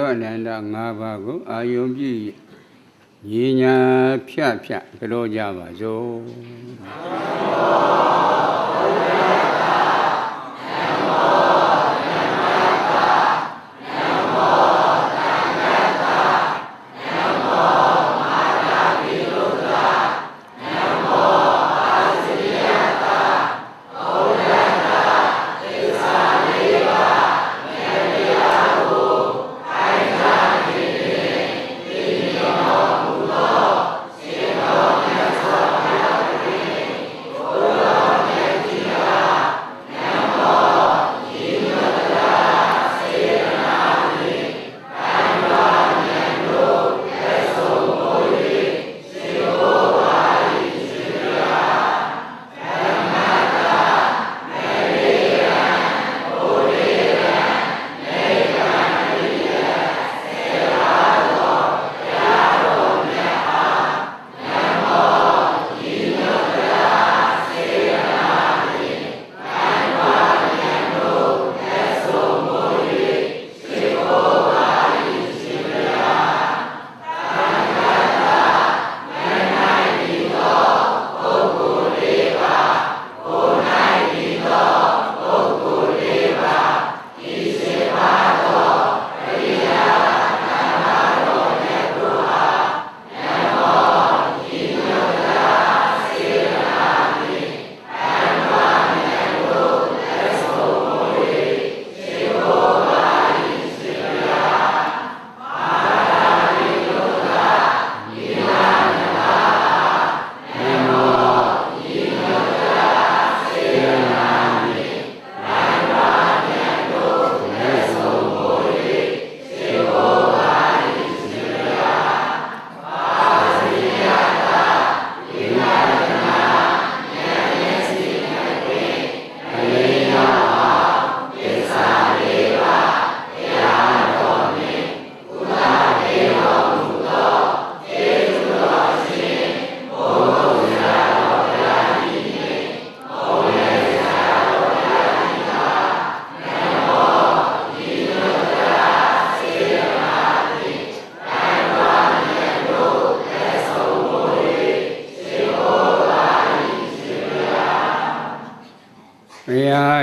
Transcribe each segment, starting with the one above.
သောအနန္တ၅ပါးကိုအာယုံပြုညီညာဖြတ်ကြောကြပါစို့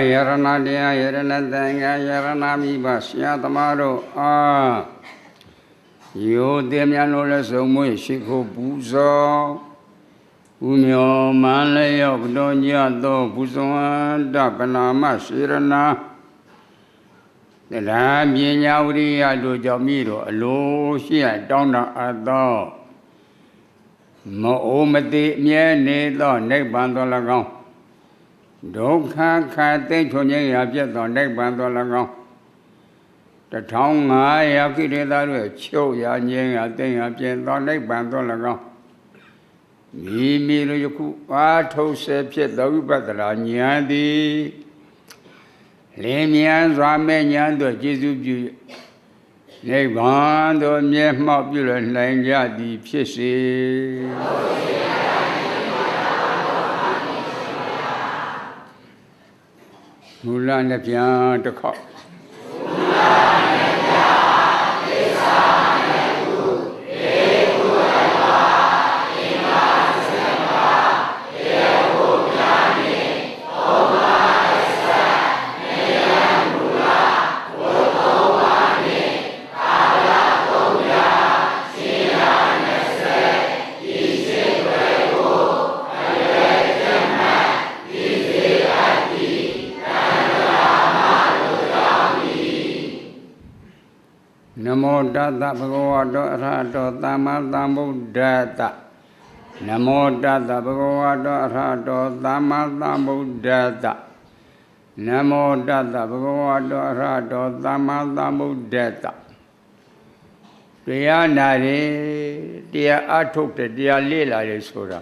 ယရဏတရားယရဏသံဃာယရဏမိဘဆရာသမားတို့အားယောတေမြတ်လို့လည်းစုံမွေးရှိခိုးပူဇော်ဥမျောမန်လျော့တော်ညသောပူဇော်တပနာမစေရနာတရားပညာဝိရိယတို့ကြောင့်မိတို့အလိုရှိတောင်းတအပ်သောမအိုမတိအမြဲနေသောနိဗ္ဗာန်တော်၎င်းဒုက္ခခါသိချုံငြိမ်းရာပြတ်သောနိဗ္ဗာန်တော်၎င်း1500ကိရိတာတို့ချုပ်ရာငြိမ်းရာသိရာပြတ်သောနိဗ္ဗာန်တော်၎င်းမိမိတို့ယခုအားထုတ်ဆဲဖြစ်သောဝိပဿနာဉာဏ်သည်လင်းမြန်စွာမဲ့ဉာဏ်တို့ကျေစုပြုနိဗ္ဗာန်သို့မျက်မှောက်ပြုလနိုင်ကြသည်ဖြစ်စေမူလနဲ့ပြန်တစ်ခေါက်နမောတတဗုဒ္ဓဝါတောအရဟတောသမ္မာသမ္ဗုဒ္ဓတ္တနမောတတဗုဒ္ဓဝါတောအရဟတောသမ္မာသမ္ဗုဒ္ဓတ္တနမောတတဗုဒ္ဓဝါတောအရဟတောသမ္မာသမ္ဗုဒ္ဓတ္တတရားနာတယ်တရားအထုတ်တယ်တရားလေ့လာတယ်ဆိုတာ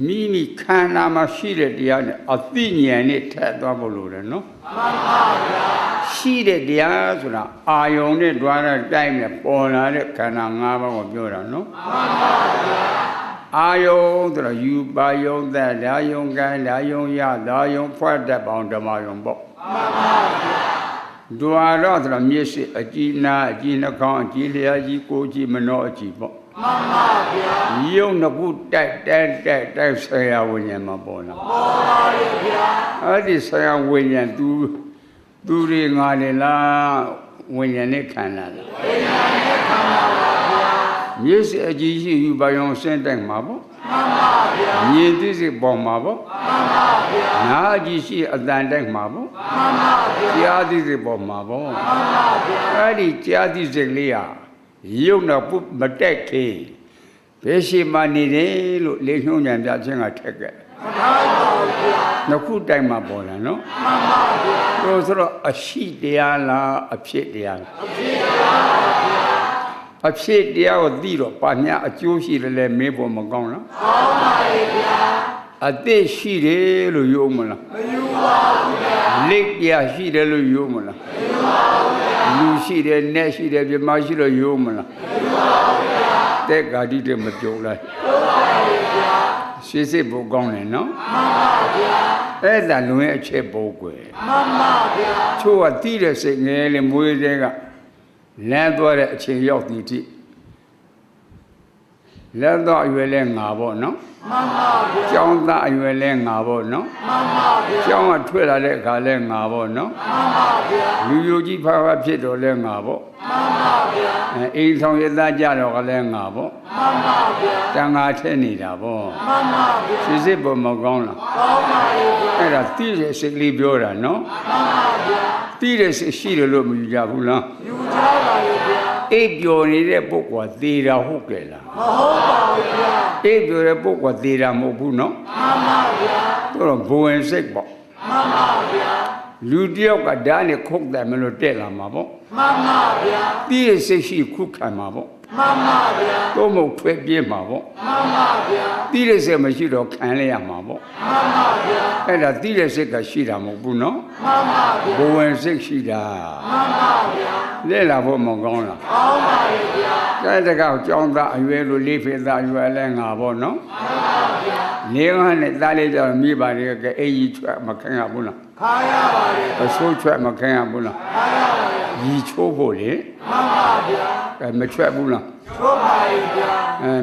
မိမိခန္ဓာမှာရှိတဲ့တရားနဲ့အသိဉာဏ်နဲ့ထပ်သွားဖို့လိုတယ်နော်မှန်ပါဗျာရှိတဲ့တရားဆိုတာအာယုံနဲ့တွားတဲ့တိုင်းနဲ့ပေါ်လာတဲ့ခန္ဓာ၅ပါးကိုပြောတာနော်မှန်ပါဗျာအာယုံဆိုတာယူပါယုံသက်ဓာယုံကံဓာယုံရဓာယုံဖွက်တဲ့ပေါင်းဓမ္မယုံပေါ့မှန်ပါဗျာ ဒွါရဆိုတာမျက်စိအကြည့်နာအကြည့်နှာခေါင်းအကြည့်လျှာကြီးကိုယ်ကြည့်မနှောအကြည့်ပေါ့မှန်ပါဗျာယုံနှစ်ခုတိုက်ဆရာဝိညာဉ်မှာပေါ်လာပေါ်ပါရဲ့ဗျာအဲ့ဒီဆရာဝိညာဉ်သူတွေငါလေလားဝိညာဉ်နဲ့ခန္ဓာလားဝိညာဉ်နဲ့ခန္ဓာပါဗျာမျက်စိအကြည့်ရှိယူပါရောစင်းတိုက်မှာပေါ့မှန်ပါဗျာမြင်သိစိတ်ပေါ်မှာပေါ့မှန်ပါဗျာနားကြည့်ရှိအတန်တိုက်မှာပေါ့မှန်ပါဗျာကြားသိစိတ်ပေါ်မှာပေါ့မှန်ပါဗျာအဲ့ဒီကြားသိစိတ်လေးဟာရုပ်တော့မတက်သေးဘယ်ရှိမှနေတယ်လို့လေညွှန်းဉာဏ်ပြခြင်းကထက်ကဲမှန်ပါဗျာနှစ်ခုတိုက်မှာပေါ်လာနော်မှန်ပါဗျာတို့ဆိုတော့အရှိတရားလားအဖြစ်တရားလားအဖြစ်တရားပါဗျာအဖြစ်တရားကိုသိတော့ပါ냐အကျိုးရှိတယ်လဲမေးဖို့မကောင်းလားကောင်းပါရဲ့ဗျာအသက်ရှိတယ်လို့ယုံမလားမယုံပါဘူးဗျာလက်ပြရှိတယ်လို့ယုံမလားမယုံပါဘူးဗျာလူရှိတယ်နတ်ရှိတယ်ပြမရှိလို့ယုံမလားမယုံပါဘူးဗျာတဲ့ဂါတိတွေမပြုံးလိုက်ပြုံးပါရဲ့ဗျာရှင်းစစ်ဖို့ကောင်းတယ်နော်မှန်ပါဗျာအဲ့ဒါလွင်အချက်ပိုးကွယ်မှန်ပါဗျာချို့ကတိတဲ့စိတ်ငယ်လေးမွေးတဲ့ကလမ်းသွားတဲ့အချိန်ရောက်သည်တိလမ်းသွားအရွယ်လဲငါပေါ့နော်မှန်ပါဗျာကျောင်းသားအရွယ်လဲငါပေါ့နော်မှန်ပါဗျာကျောင်းကထွက်လာတဲ့အခါလဲငါပေါ့နော်မှန်ပါဗျာလူယိုကြီးဖားဖြစ်တော့လဲငါပေါ့မှန်ပါဗျာအိမ်ဆောင်ရသားကြတော့ကလဲငါပေါ့မှန်ပါဗျာတန်ဃာထက်နေတာပေါ့မှန်ပါဗျာစစ်စစ်ပေါ်မကောင်းလားကောင်းပါရဲ့ဗျာအဲ့ဒါတိတဲ့စိတ်လေးပြောတာနော်မှန်ပါဗျာတိတဲ့စိတ်ရှိတယ်လို့မယူကြဘူးလားယူကြပါရဲ့ဗျာအိပ်ပျော်နေတဲ့ပုဂ္ဂိုလ်သေတာဟုတ်ကဲ့လားမဟုတ်ပါဘူးဗျာအိပ်ပျော်တဲ့ပုဂ္ဂိုလ်သေတာမဟုတ်ဘူးနော်မှန်ပါဗျာတော့ဘဝင်စိတ်ပေါ့မှန်ပါဗျာလူတယောက်ကဓာတ်နဲ့ခုတ်တယ်မလို့တက်လာမှာပေါ့မှန်ပါဗျာတိရဲ့စိတ်ရှိခုခံမှာပေါ့မှန်ပါဗျာတော့မဟုတ်ထွက်ပြေးမှာပေါ့မှန်ပါဗျာတိရဲ့စိတ်မရှိတော့ခံရရမှာပေါ့မှန်ပါဗျာအဲ့ဒါတိရဲ့စိတ်ကရှိတာမဟုတ်ဘူးနော်မှန်ပါဗျာဘဝင်စိတ်ရှိတာမှန်ပါဗျာလဲလာဖို့မကောင်းလားကောင်းပါရဲ့ဗျာတဲ့တကောက်ကြောင်းသားအရွယ်လိုလေးဖေသားအရွယ်လဲငါပေါ့နော်မှန်ပါဗျာနေကနဲ့သားလေးကြောင့်မိပါလေကအိကြီးချွတ်မခံရဘူးလားခါရပါတယ်အဆိုးချွတ်မခံရဘူးလားခါရပါတယ်ညီချိုးဖို့လေမှန်ပါဗျာမချွတ်ဘူးလားချိုးပါရဲ့ဗျာ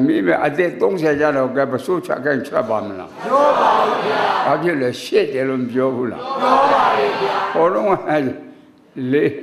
မိဘအသက်30ကျတော့ကပစိုးချခိုင်းချွတ်ပါမလားချိုးပါရဲ့ဗျာဘာဖြစ်လဲရှစ်တယ်လို့မပြောဘူးလားပြောပါရဲ့ဗျာဟောတော့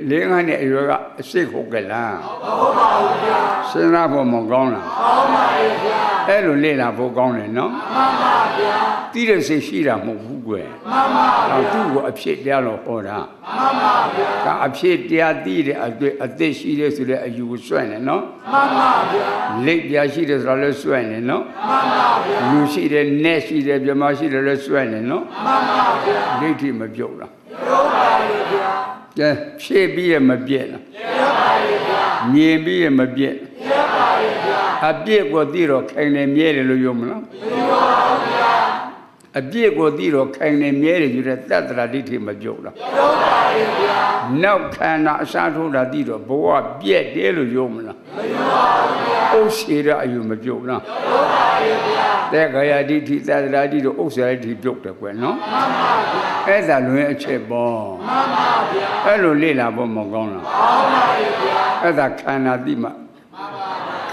လေးငါးနဲ့အရွယ်ကအစိတ်ဟုတ်ကလားဟုတ်ပါဘူးဗျာစဉ်းစားဖို့မကောင်းလားကောင်းပါရဲ့ဗျာအဲ့လိုလေ့လာဖို့ကောင်းတယ်နော်မှန်ပါဗျာတိတဲ့စိတ်ရှိတာမဟုတ်ဘူးကွယ်မှန်ပါဗျာသူ့ကိုအဖြစ်တရားလို့ဟောတာမှန်ပါဗျာဒါအဖြစ်တရားသိတဲ့အတွေ့အသက်ရှိတယ်ဆိုတဲ့အယူကိုစွန့်တယ်နော်မှန်ပါဗျာလက်ပြရှိတယ်ဆိုတော့လည်းစွန့်တယ်နော်မှန်ပါဗျာလူရှိတယ်နတ်ရှိတယ်ပြမရှိတယ်လည်းစွန့်တယ်နော်မှန်ပါဗျာဒိဋ္ဌိမပြုတ်လားပြုတ်ပါရဲ့ဗျာကဲဖြည့်ပြီးရမပြည့်လားပြည့်ပါရဲ့ဗျာမြင်ပြီးရမပြည့်ပြည့်ပါရဲ့ဗျာအပြည့်ကိုသိတော့ခိုင်နေမြဲတယ်လို့ပြောမလားမပြောပါဘူးဗျာအပြည့်ကိုသိတော့ခိုင်နေမြဲတယ်ယူတဲ့တတ္တရာဒိဋ္ဌိမပြုတ်လားပြုတ်ပါရဲ့ဗျာနောက်ခန္ဓာအစားထိုးတာသိတော့ဘဝပြည့်တယ်လို့ပြောမလားမပြောပါဘူးဗျာဥစ္စေရအယူမပြုတ်လားပြုတ်ပါရဲ့ဗျာတဲ့ခယာဒိဋ္ဌိတတ္တရာဒိဋ္ဌိတို့ဥစ္စေရဒိဋ္ဌိပြုတ်တယ်ကွယ်နော်မှန်ပါဗျာအဲ့ဒါလွင်အချက်ပေါ့မှန်ပါဗျာအဲ့လိုလေ့လာဖို့မကောင်းလားကောင်းပါရဲ့ဗျာအဲ့ဒါခန္ဓာသိမှ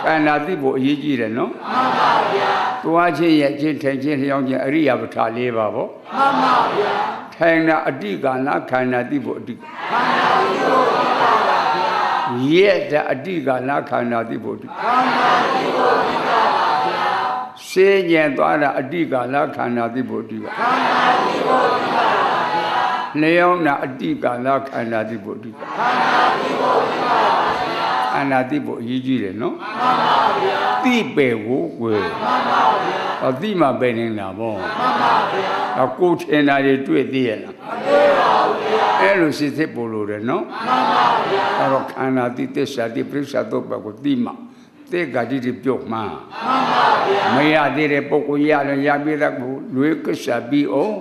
ခန္ဓာသိဖို့အရေးကြီးတယ်နော်မှန်ပါဗျာသွားခြင်းရဲ့ခြင်းထိုင်ခြင်းလျောင်းခြင်းအရိယာပဋ္ဌာ၄ပါးပေါ့မှန်ပါဗျာထိုင်တာအတိကလားခန္ဓာသိဖို့အတိခန္ဓာသိဖို့အတိပါဗျာရဲ့တဲ့အတိကလားခန္ဓာသိဖို့အတိခန္ဓာသိဖို့အတိပါဗျာစေညံသွားတာအတိကလားခန္ဓာသိဖို့အတိပါခန္ဓာသိဖို့အတိပါဗျာလျောင်းတာအတိကလားခန္ဓာသိဖို့အတိပါခန္ဓာသိဖို့အတိပါခန္ဓာသိဖို့အရေးကြီးတယ်နော်မှန်ပါဗျာသိပေကိုကွယ်မှန်ပါဗျာအသိမှပဲနေတာပေါ့မှန်ပါဗျာအကိုထင်တာတွေတွေ့သေးရဲ့လားမတွေ့ပါဘူးဗျာအဲ့လိုစစ်စစ်ပို့လို့တယ်နော်မှန်ပါဗျာအဲ့တော့ခန္ဓာသိသစ္စာသိပရိစ္ဆာသုတ်ဘကိုသိမှသေဂါတိတွေပြုတ်မှန်ပါဗျာမရသေးတဲ့ပုဂ္ဂိုလ်ရလည်းရပြတဲ့ကိုလွေးကစားပြီးအောင်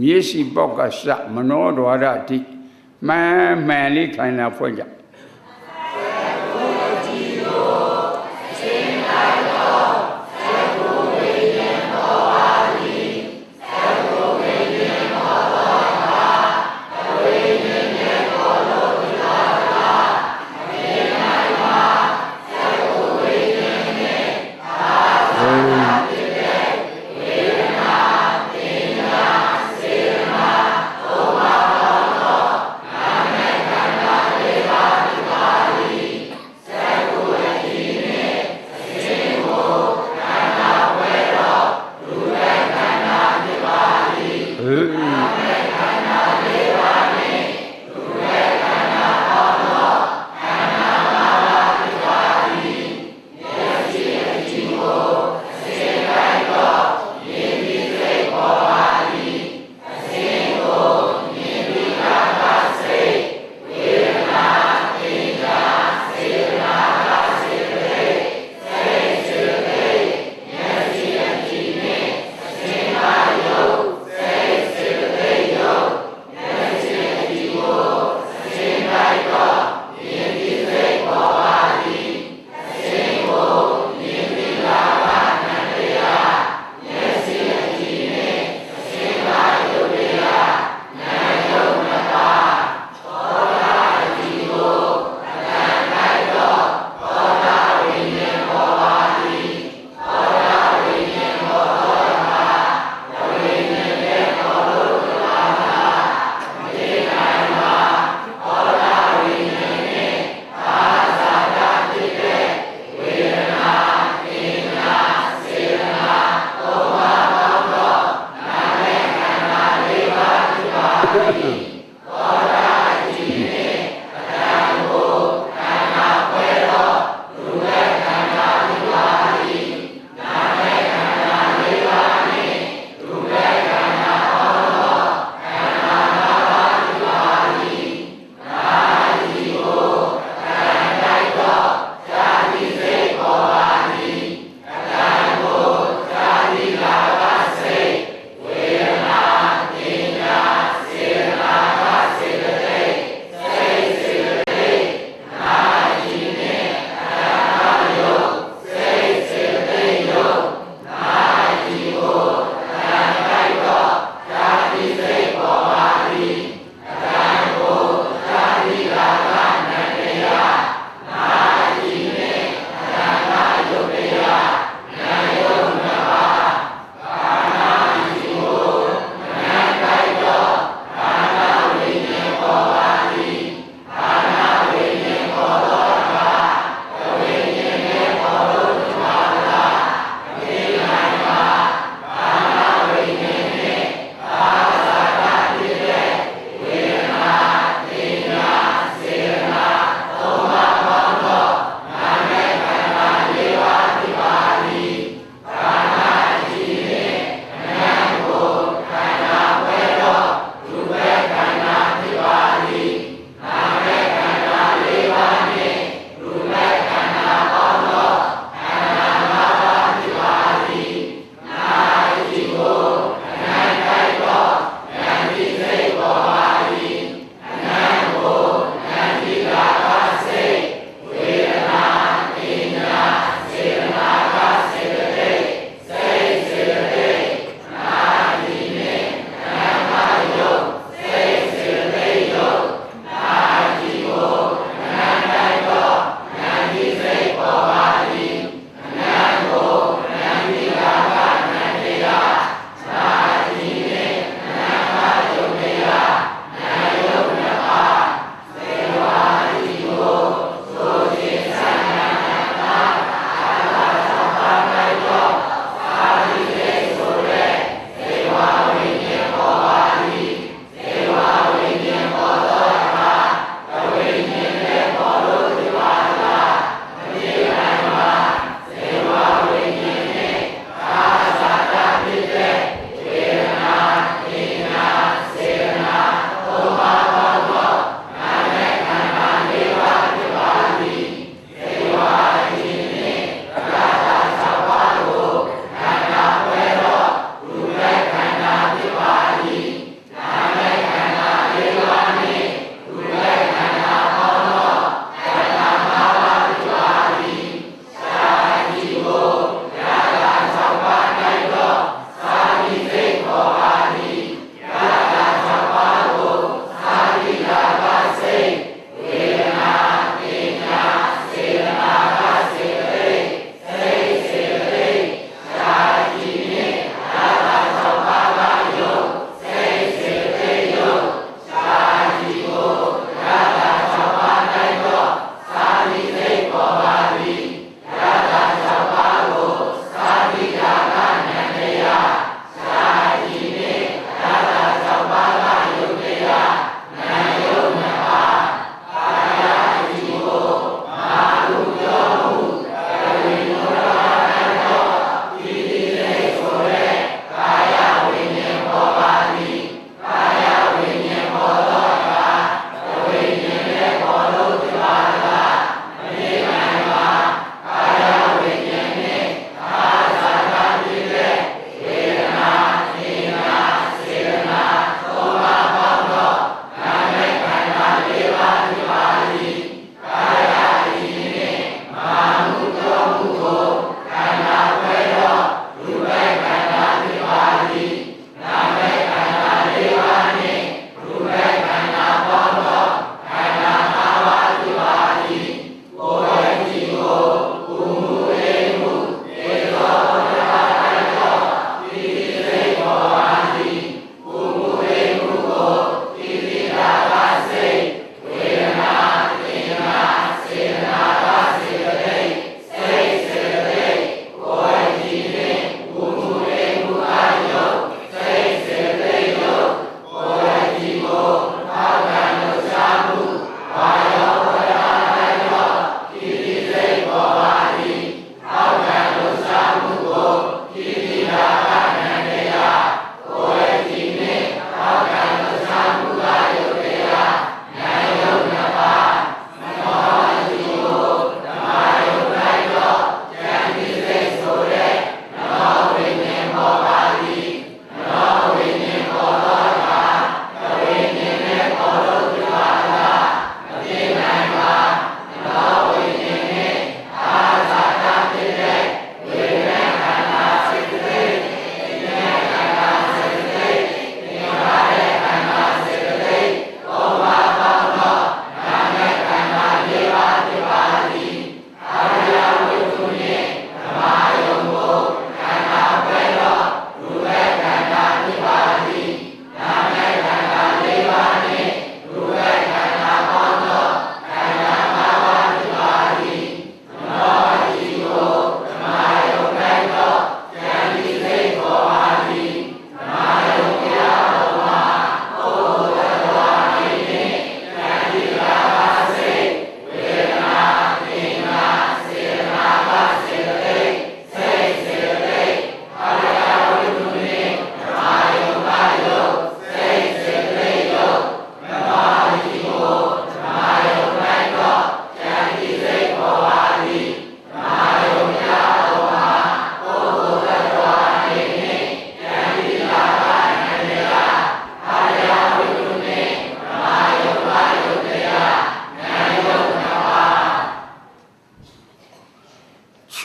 မျက်စိပေါက်ကစမနောဒွါရတိမှန်လေးခိုင်လာဖွင့်ကြ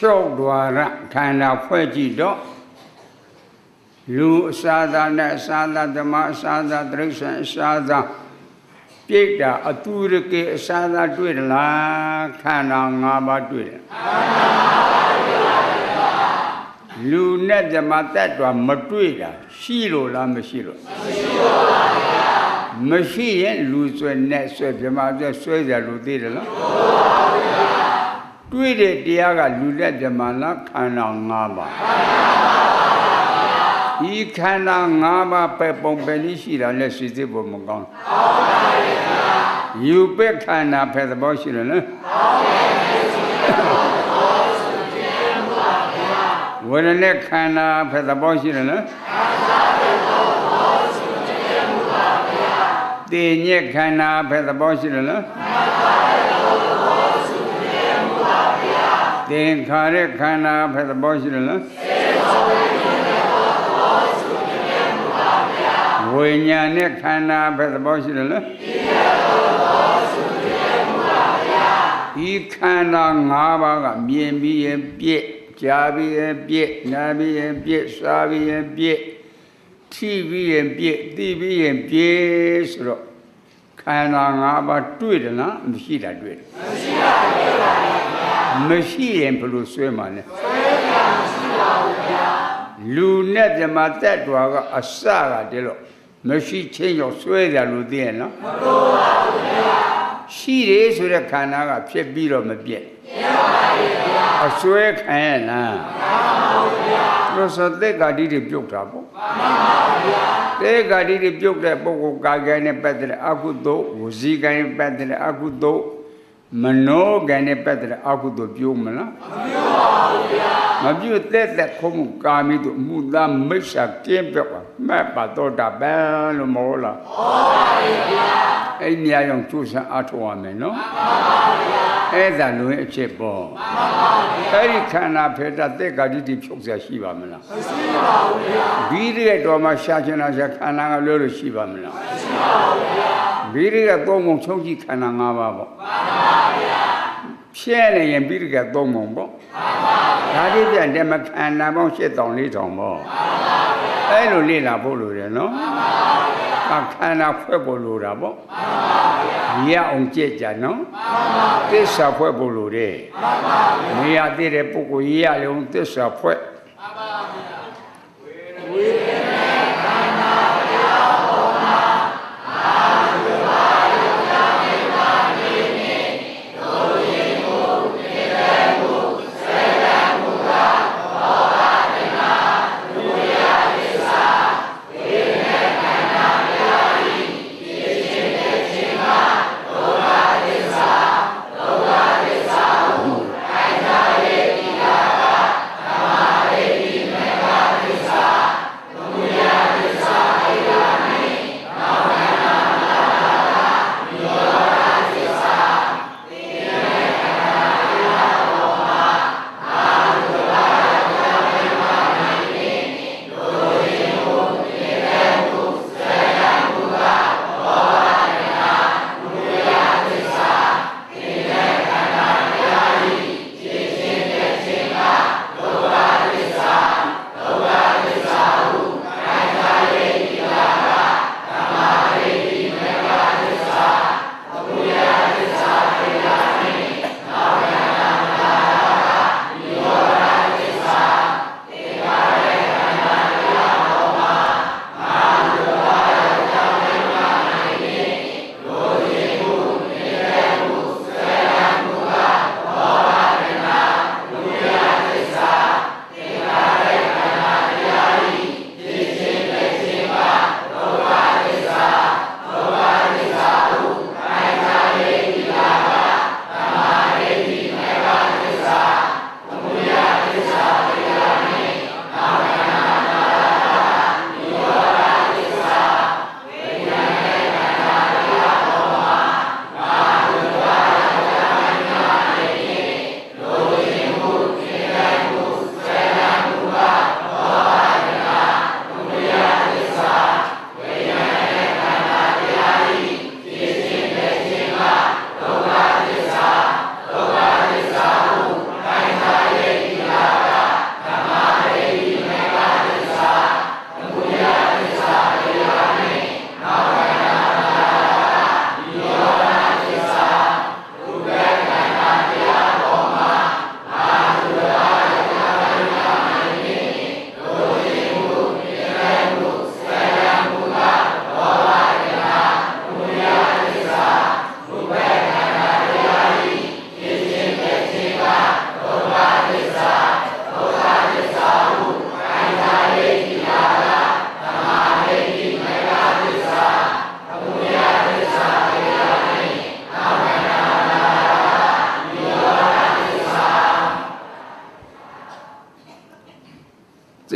6 द्वार खंडा फैजितो लू सादा ने सादा धमा सादा दृश्य सादा पेटा अतुर के सादा ट्वेला खंडा 5 ပါးတွေ့တယ်လူနဲ့ဓမ္မတတ်တော်မတွေ့တာရှိလို့လားမရှိလို့မရှိရင်လူဆွဲနဲ့ဆွဲဓမ္မဆွဲကြလို့သိတယ်လားတွေ့တဲ့တရားကလူနဲ့ဓမ္မလားခန္ဓာ 5 ပါးဒီခန္ဓာ 5 ပါးပဲပုံပဲနည်းရှိတာနဲ့ရှိသေးဖို့မကောင်းယူပဲခန္ဓာဖယ်သဘောရှိတယ်နော်ဝေဒနာခန္ဓာဖယ်သဘောရှိတယ်နော်သိညက်ခန္ဓာဖယ်သဘောရှိတယ်နော်သင်္ခါရခန္ဓာဖယ်သဘောရှိတယ်နော်ဝိညာဉ်နဲ့ခန္ဓာဖယ်သဘောရှိတယ်နော်ဒီခန္ဓာ 5 ပါးကမြင်ပြီးရင်ပြည့်ကြားပြီးရင်ပြည့်နားပြီးရင်ပြည့်စားပြီးရင်ပြည့်ထိပြီးရင်ပြည့်သိပြီးရင်ပြည့်ဆိုတော့ခန္ဓာ 5 ပါးတွေ့တယ်လားမရှိတာတွေ့တယ်မရှိရင်ဘယ်လိုဆွဲမှာလဲလူနဲ့ဓမ္မတတ်တော်ကအစကတည်းကမရှိချင်းရောက်ဆွဲကြလို့သိရဲ့နော်မတော်ပါဘူးဗျာရှိတယ်ဆိုတဲ့ခန္ဓာကဖြစ်ပြီးတော့မပြည့်အစွဲခံရလားလို့ဆိုတဲ့ဂါတိတွေပြုတ်တာပေါ့တဲ့ဂါတိတွေပြုတ်တဲ့ပုဂ္ဂိုလ်ကာယနဲ့ပတ်သက်တဲ့အကုသိုလ်ဝစီကံနဲ့ပတ်သက်တဲ့အကုသိုလ်မနောကံနဲ့ပတ်သက်တဲ့အကုသိုလ်ပြုမလားမပြုတဲ့ခုမှုကာမိတို့မူသားမိစ္ဆာကင်းပြောက်ပါမတ်ပါတော့တာပဲလို့မဟုတ်လားအဲ့နေရာကြောင့်ကျိုးစားအားထုတ်ရမယ်နော်အဲ့ဒါလိုအဖြစ်ပေါ့အဲ့ဒီခန္ဓာဖေတသက်ဂါတိတိဖြုတ်ဆက်ရှိပါမလားမရှိပါဘူးဗျာဘီရိရဲ့တော်မှာရှာချင်တာရှာခန္ဓာကလွဲလို့ရှိပါမလားမရှိပါဘူးဗျာဘီရိကသုံးပုံချုပ်ကြည့်ခန္ဓာ 5 ပါးပေါ့မှန်ပါဗျာဖြဲနေရင်ဘီရိကသုံးပုံပေါ့မှန်ပါဗျာဒါတိပြန်တယ်မခန္ဓာပေါင်း 8000 4000ပေါ့မှန်ပါဗျာအဲ့လိုလေ့လာဖို့လိုတယ်နော်မှန်ပါဗျာခန္ဓာဖွဲ့ဖို့လိုတာပေါ့မှန်ပါဗျာရအောင်ကြည့်ကြနော်မှန်ပါသစ္စာဖွဲ့ဖို့လိုတယ်မှန်ပါဗျာမရသေးတဲ့ပုဂ္ဂိုလ်ရရအောင်သစ္စာဖွဲ့မှန်ပါဗျာဝိရဏခန္ဓာတရားပေါ်မှာအာရုံပါယောဂမိမနေနေတို့ရင်ကိုနေတယ်ကိုစေတံမူတာဘောဂတိနာဒုရသစ္စာဝိရဏခန္ဓာတရားဤသိခြင်းနဲ့ခြင်းမှာဒုက္ခသစ္စာဒုက္ခသစ္စာဟုခိုင်သာရဲ့ဒီကဓမ္မ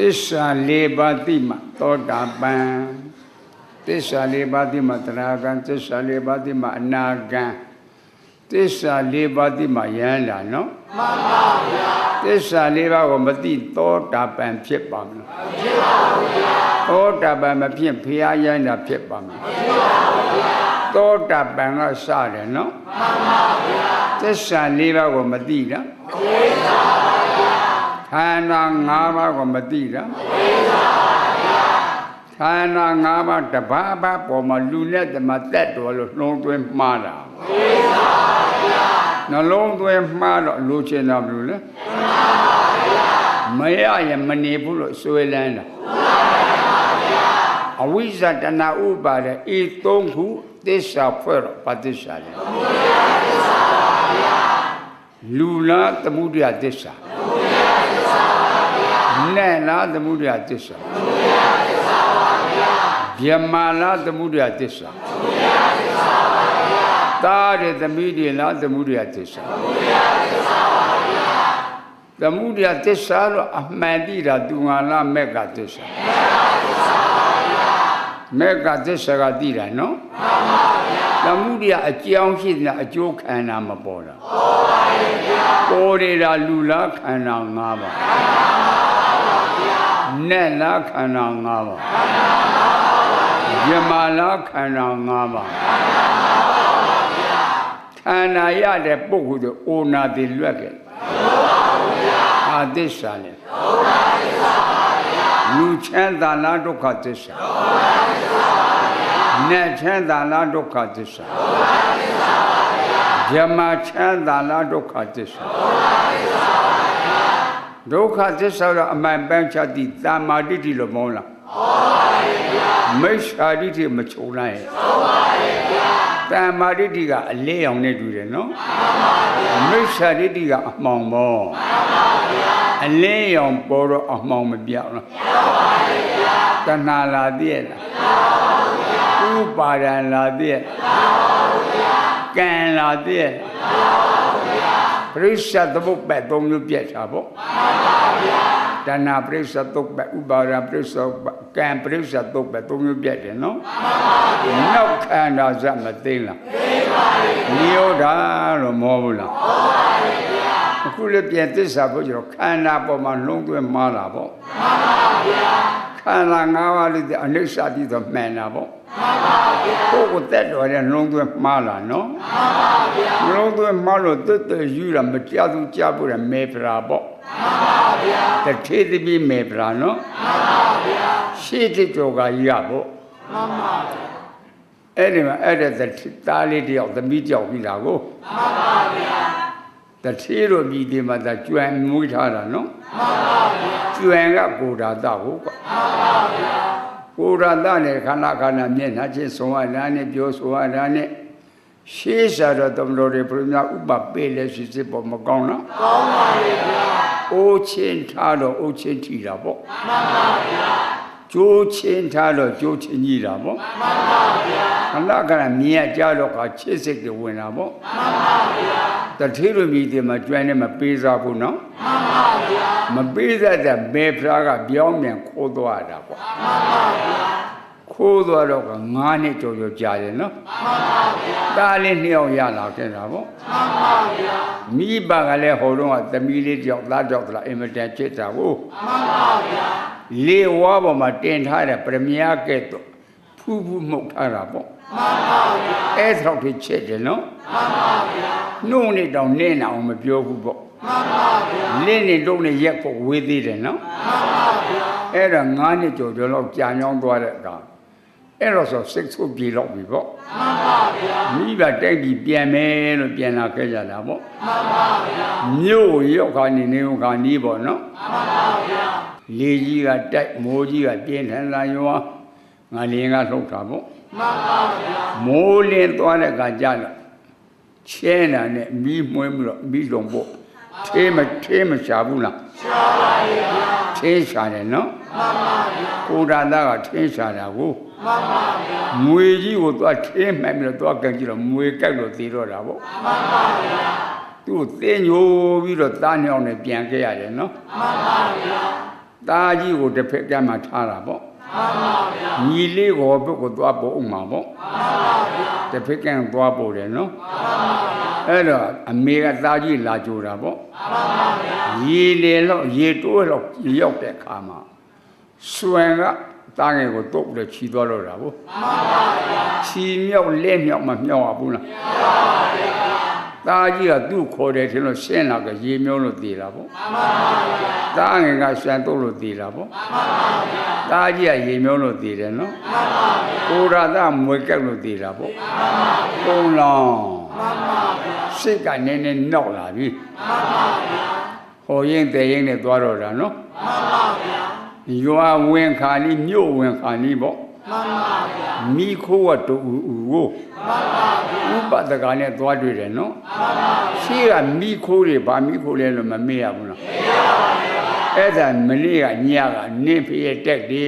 စ္စာ၄ပါးသိမှသောတာပန်သစ္စာ၄ပါးသိမှသရဂံသစ္စာ၄ပါးသိမှအနာဂံသစ္စာ၄ပါးသိမှယန္တာနော်မှန်ပါဗျာသစ္စာ၄ပါးကိုမသိသောတာပန်ဖြစ်ပါမလားမဖြစ်ပါဘူးဗျာသောတာပန်မဖြစ်ဘုရားယန္တာဖြစ်ပါမလားမဖြစ်ပါဘူးဗျာသောတာပန်ကစတယ်နော်မှန်ပါဗျာသစ္စာ၄ပါးကိုမသိတာမသိပါဘူးဗျာခန္ဓာ၅ပါးကိုမသိတာမသိပါဘူးဗျာခန္ဓာ၅ပါးတစ်ပါးပါးပေါ်မှာလူနဲ့ဓမ္မတက်တော်လို့နှလုံးသွင်းမှားတာမသိပါဘူးဗျာနှလုံးသွင်းမှားတော့လူချင်းတော့ဘယ်လိုလဲမရရင်မနေဘူးလို့ဆွေးလန်းတာအဝိဇ္ဇတဏဥပါဒဤသုံးခုသစ္စာဖွဲ့တော့ဘာသစ္စာလဲလူလားသမုဒယသစ္စာနဲ့လားသမုဒယသစ္စာဗျမလားသမုဒယသစ္စာတာရသမီးတွေလားသမုဒယသစ္စာသမုဒယသစ္စာလို့အမှန်တိတာသူငါလားမက်ကသစ္စာမက်ကသစ္စာကတိတာနော်သမုဒယအကြောင်းရှိတဲ့အကျိုးခန္ဓာမပေါ်တာပေါ်နေတာလူလားခန္ဓာ၅ပါးနဲ့လားခန္ဓာ၅ပါးယမလားခန္ဓာ၅ပါးခန္ဓာရတဲ့ပုဂ္ဂိုလ်တို့အိုနာတိလွတ်ခဲ့အာသစ္စာလေလူချမ်းသာလားဒုက္ခသစ္စာနဲ့ချမ်းသာလားဒုက္ခသစ္စာယမချမ်းသာလားဒုက္ခသစ္စာဒုက္ခသစ္စာတော့အမှန်ပန်းချတိသမ္မာဒိဋ္ဌိလို့မဟုတ်လားမိစ္ဆာဒိဋ္ဌိမချုံနိုင်ရဲ့သမ္မာဒိဋ္ဌိကအလေးအောင်နဲ့တူတယ်နော်မိစ္ဆာဒိဋ္ဌိကအမှောင်ပေါ်အလေးအောင်ပေါ်တော့အမှောင်မပြောင်းလားတဏှာလာတည်းလားဥပါဒံလာတည်းကံလာတည်းပရိစ္ဆသမုပ္ပါဒ်သုံးမျိုးပြတ်တာပေါ့တဏှာပရိစ္ဆသုပ္ပါဒ်ဥပါဒံပရိစ္ဆကံပရိစ္ဆသုပ္ပါဒ်သုံးမျိုးပြတ်တယ်နော်နောက်ခန္ဓာစမသိလားနိရောဓလို့မဟုတ်ဘူးလားအခုလည်းပြန်သစ္စာဖို့ကျတော့ခန္ဓာပေါ်မှာလုံးသွင်းမှားတာပေါ့ခန္ဓာ၅ပါးလေးအနိစ္စတိဆိုမှန်တာပေါ့ကိုယ်ကိုတက်တော်တဲ့လုံးသွင်းမှားလာနော်လုံးသွင်းမှားလို့တက်တက်ယူတာမကြသူကြဖို့ရမေပရာပေါ့တထေသပိမေပရာနော်ရှေ့တိတော်ကရပေါ့အဲ့ဒီမှာအဲ့တဲ့သားလေးတယောက်သမီးတယောက်ပြီးတာကိုတထေတို့မြည်ဒီမှာသာကျွမ်းမွေးထားတာနော်ကျွမ်းကကိုဓာတကိုကွာကိုဓာတနဲ့ခန္ဓာခန္ဓာမျက်နှာချင်းဆုံးရတာနဲ့ပြောဆိုရတာနဲ့ရှေးစားတော့သမတော်တွေပြမြဥပပေးလဲရှိစစ်ပေါ်မကောင်းလားကောင်းပါလေဗျာအိုးချင်းထားတော့အိုးချင်းထီတာပေါ့မှန်ပါဗျာကျိုးချင်းထားတော့ကျိုးချင်းကြီးတာပေါ့မှန်ပါဗျာခန္ဓာခန္ဓာမြင်ရကြတော့ခါချစ်စိတ်တွေဝင်တာပေါ့မှန်ပါဗျာတထေလိုမြည်တယ်မှာကျွမ်းနေမပေးစားဘူးနော်မှန်ပါဗျာမပေးစားတဲ့ဘေဖရာကပြောင်းပြန်ခိုးသွားတာပေါ့မှန်ပါဗျာခိုးသွားတော့က9နှစ်ကျော်ကျော်ကြာတယ်နော်မှန်ပါဗျာတားလေး2ယောက်ရလာခဲ့တာပေါ့မှန်ပါဗျာမိဘကလည်းဟိုတော့ကသမီးလေးတယောက်သားတယောက်လားအင်မတန်ချစ်တာကိုမှန်ပါဗျာလေဝါပေါ်မှာတင်ထားတဲ့ပရမညာကဲ့သို့ဖူးဖူးမှုတ်ထားတာပေါ့မှန်ပါဗျာအဲ့ဒါတော့ချစ်တယ်နော်မှန်ပါဗျာနှုတ်နဲ့တောင်နင်းအောင်မပြောဘူးပေါ့မှန်ပါဗျာလင်းနဲ့တုံးနဲ့ရက်ဖို့ဝေးသေးတယ်နော်မှန်ပါဗျာအဲ့ဒါ9နှစ်ကျော်ကျော်လောက်ကြာညောင်းသွားတဲ့အခါအဲ့တော့ဆိုစိတ်ဆိုးပြေတော့ပြီပေါ့မှန်ပါဗျာမိဘတိုက်ပြီးပြန်မယ်လို့ပြန်လာခဲ့ကြတာပေါ့မှန်ပါဗျာမြို့ရောက်ခါနေနေခါနီးပေါ့နော်မှန်ပါဗျာလေကြီးကတိုက်မိုးကြီးကပြင်းထန်လာရောငါလင်းကလှုပ်တာပေါ့မှန်ပါဗျာမိုးလင်းသွားတဲ့အခါကျတော့ချဲတာနဲ့မီးမွှင်းပြီးတော့မီးလုံးပေါ့ထေးမရှာဘူးလားရှာပါရဲ့ဗျာထေးရှာတယ်နော်မှန်ပါဗျာကိုဓာတကထေးရှာတာကိုမှန်ပါဗျာမွေကြီးကိုသွားထေးမှန်ပြီးတော့သွားကန်ကြည့်တော့မွေကြိုက်လို့သေးတော့တာပေါ့မှန်ပါဗျာသူ့သင်ညိုပြီးတော့သားညောင်းနဲ့ပြန်ခဲ့ရတယ်နော်မှန်ပါဗျာ တာကြီးကိုတစ်ဖက်ကမှထားတာပေါ့ညီလေးကိုဘုတ်ကိုသွားပို့အောင်မှာပေါ့တစ်ဖက်ကသွားပို့တယ်နော်အဲ့တော့အမေကတာကြီးလာကြိုတာပေါ့ရေလေတော့ရေတိုးတော့ရောက်တဲ့အခါမှာစွန်ကတာငယ်ကိုတုတ်ပြီးချီသွားတော့တာပေါ့ချီမြောက်လက်မြောက်မမြောက်ရဘူးလားတာကြီးကသူ့ခေါ်တယ်ထင်လို့ရှင်းလာကရေမြောင်းလို့တည်တာပေါ့တာငယ်ကရှမ်းတုတ်လို့တည်တာပေါ့တာကြီးကရေမြောင်းလို့တည်တယ်နော်ကိုရာသမွေကက်လို့တည်တာပေါ့ပုံလောင်စိတ်ကနည်းနည်းနောက်လာပြီဟောရင်တဲ့ရင်နဲ့သွားတော့တာနော်ရွာဝင်ခါနီးမြို့ဝင်ခါနီးပေါ့မိခိုးကတူကိုဥပဒကနဲ့သွားတွေ့တယ်နော်ရှိကမိခိုးတွေဗာမိခိုးလဲလို့မမေ့ရဘူးလားအဲ့ဒါမနေ့ကညကနင်းဖေးတက်ဒီ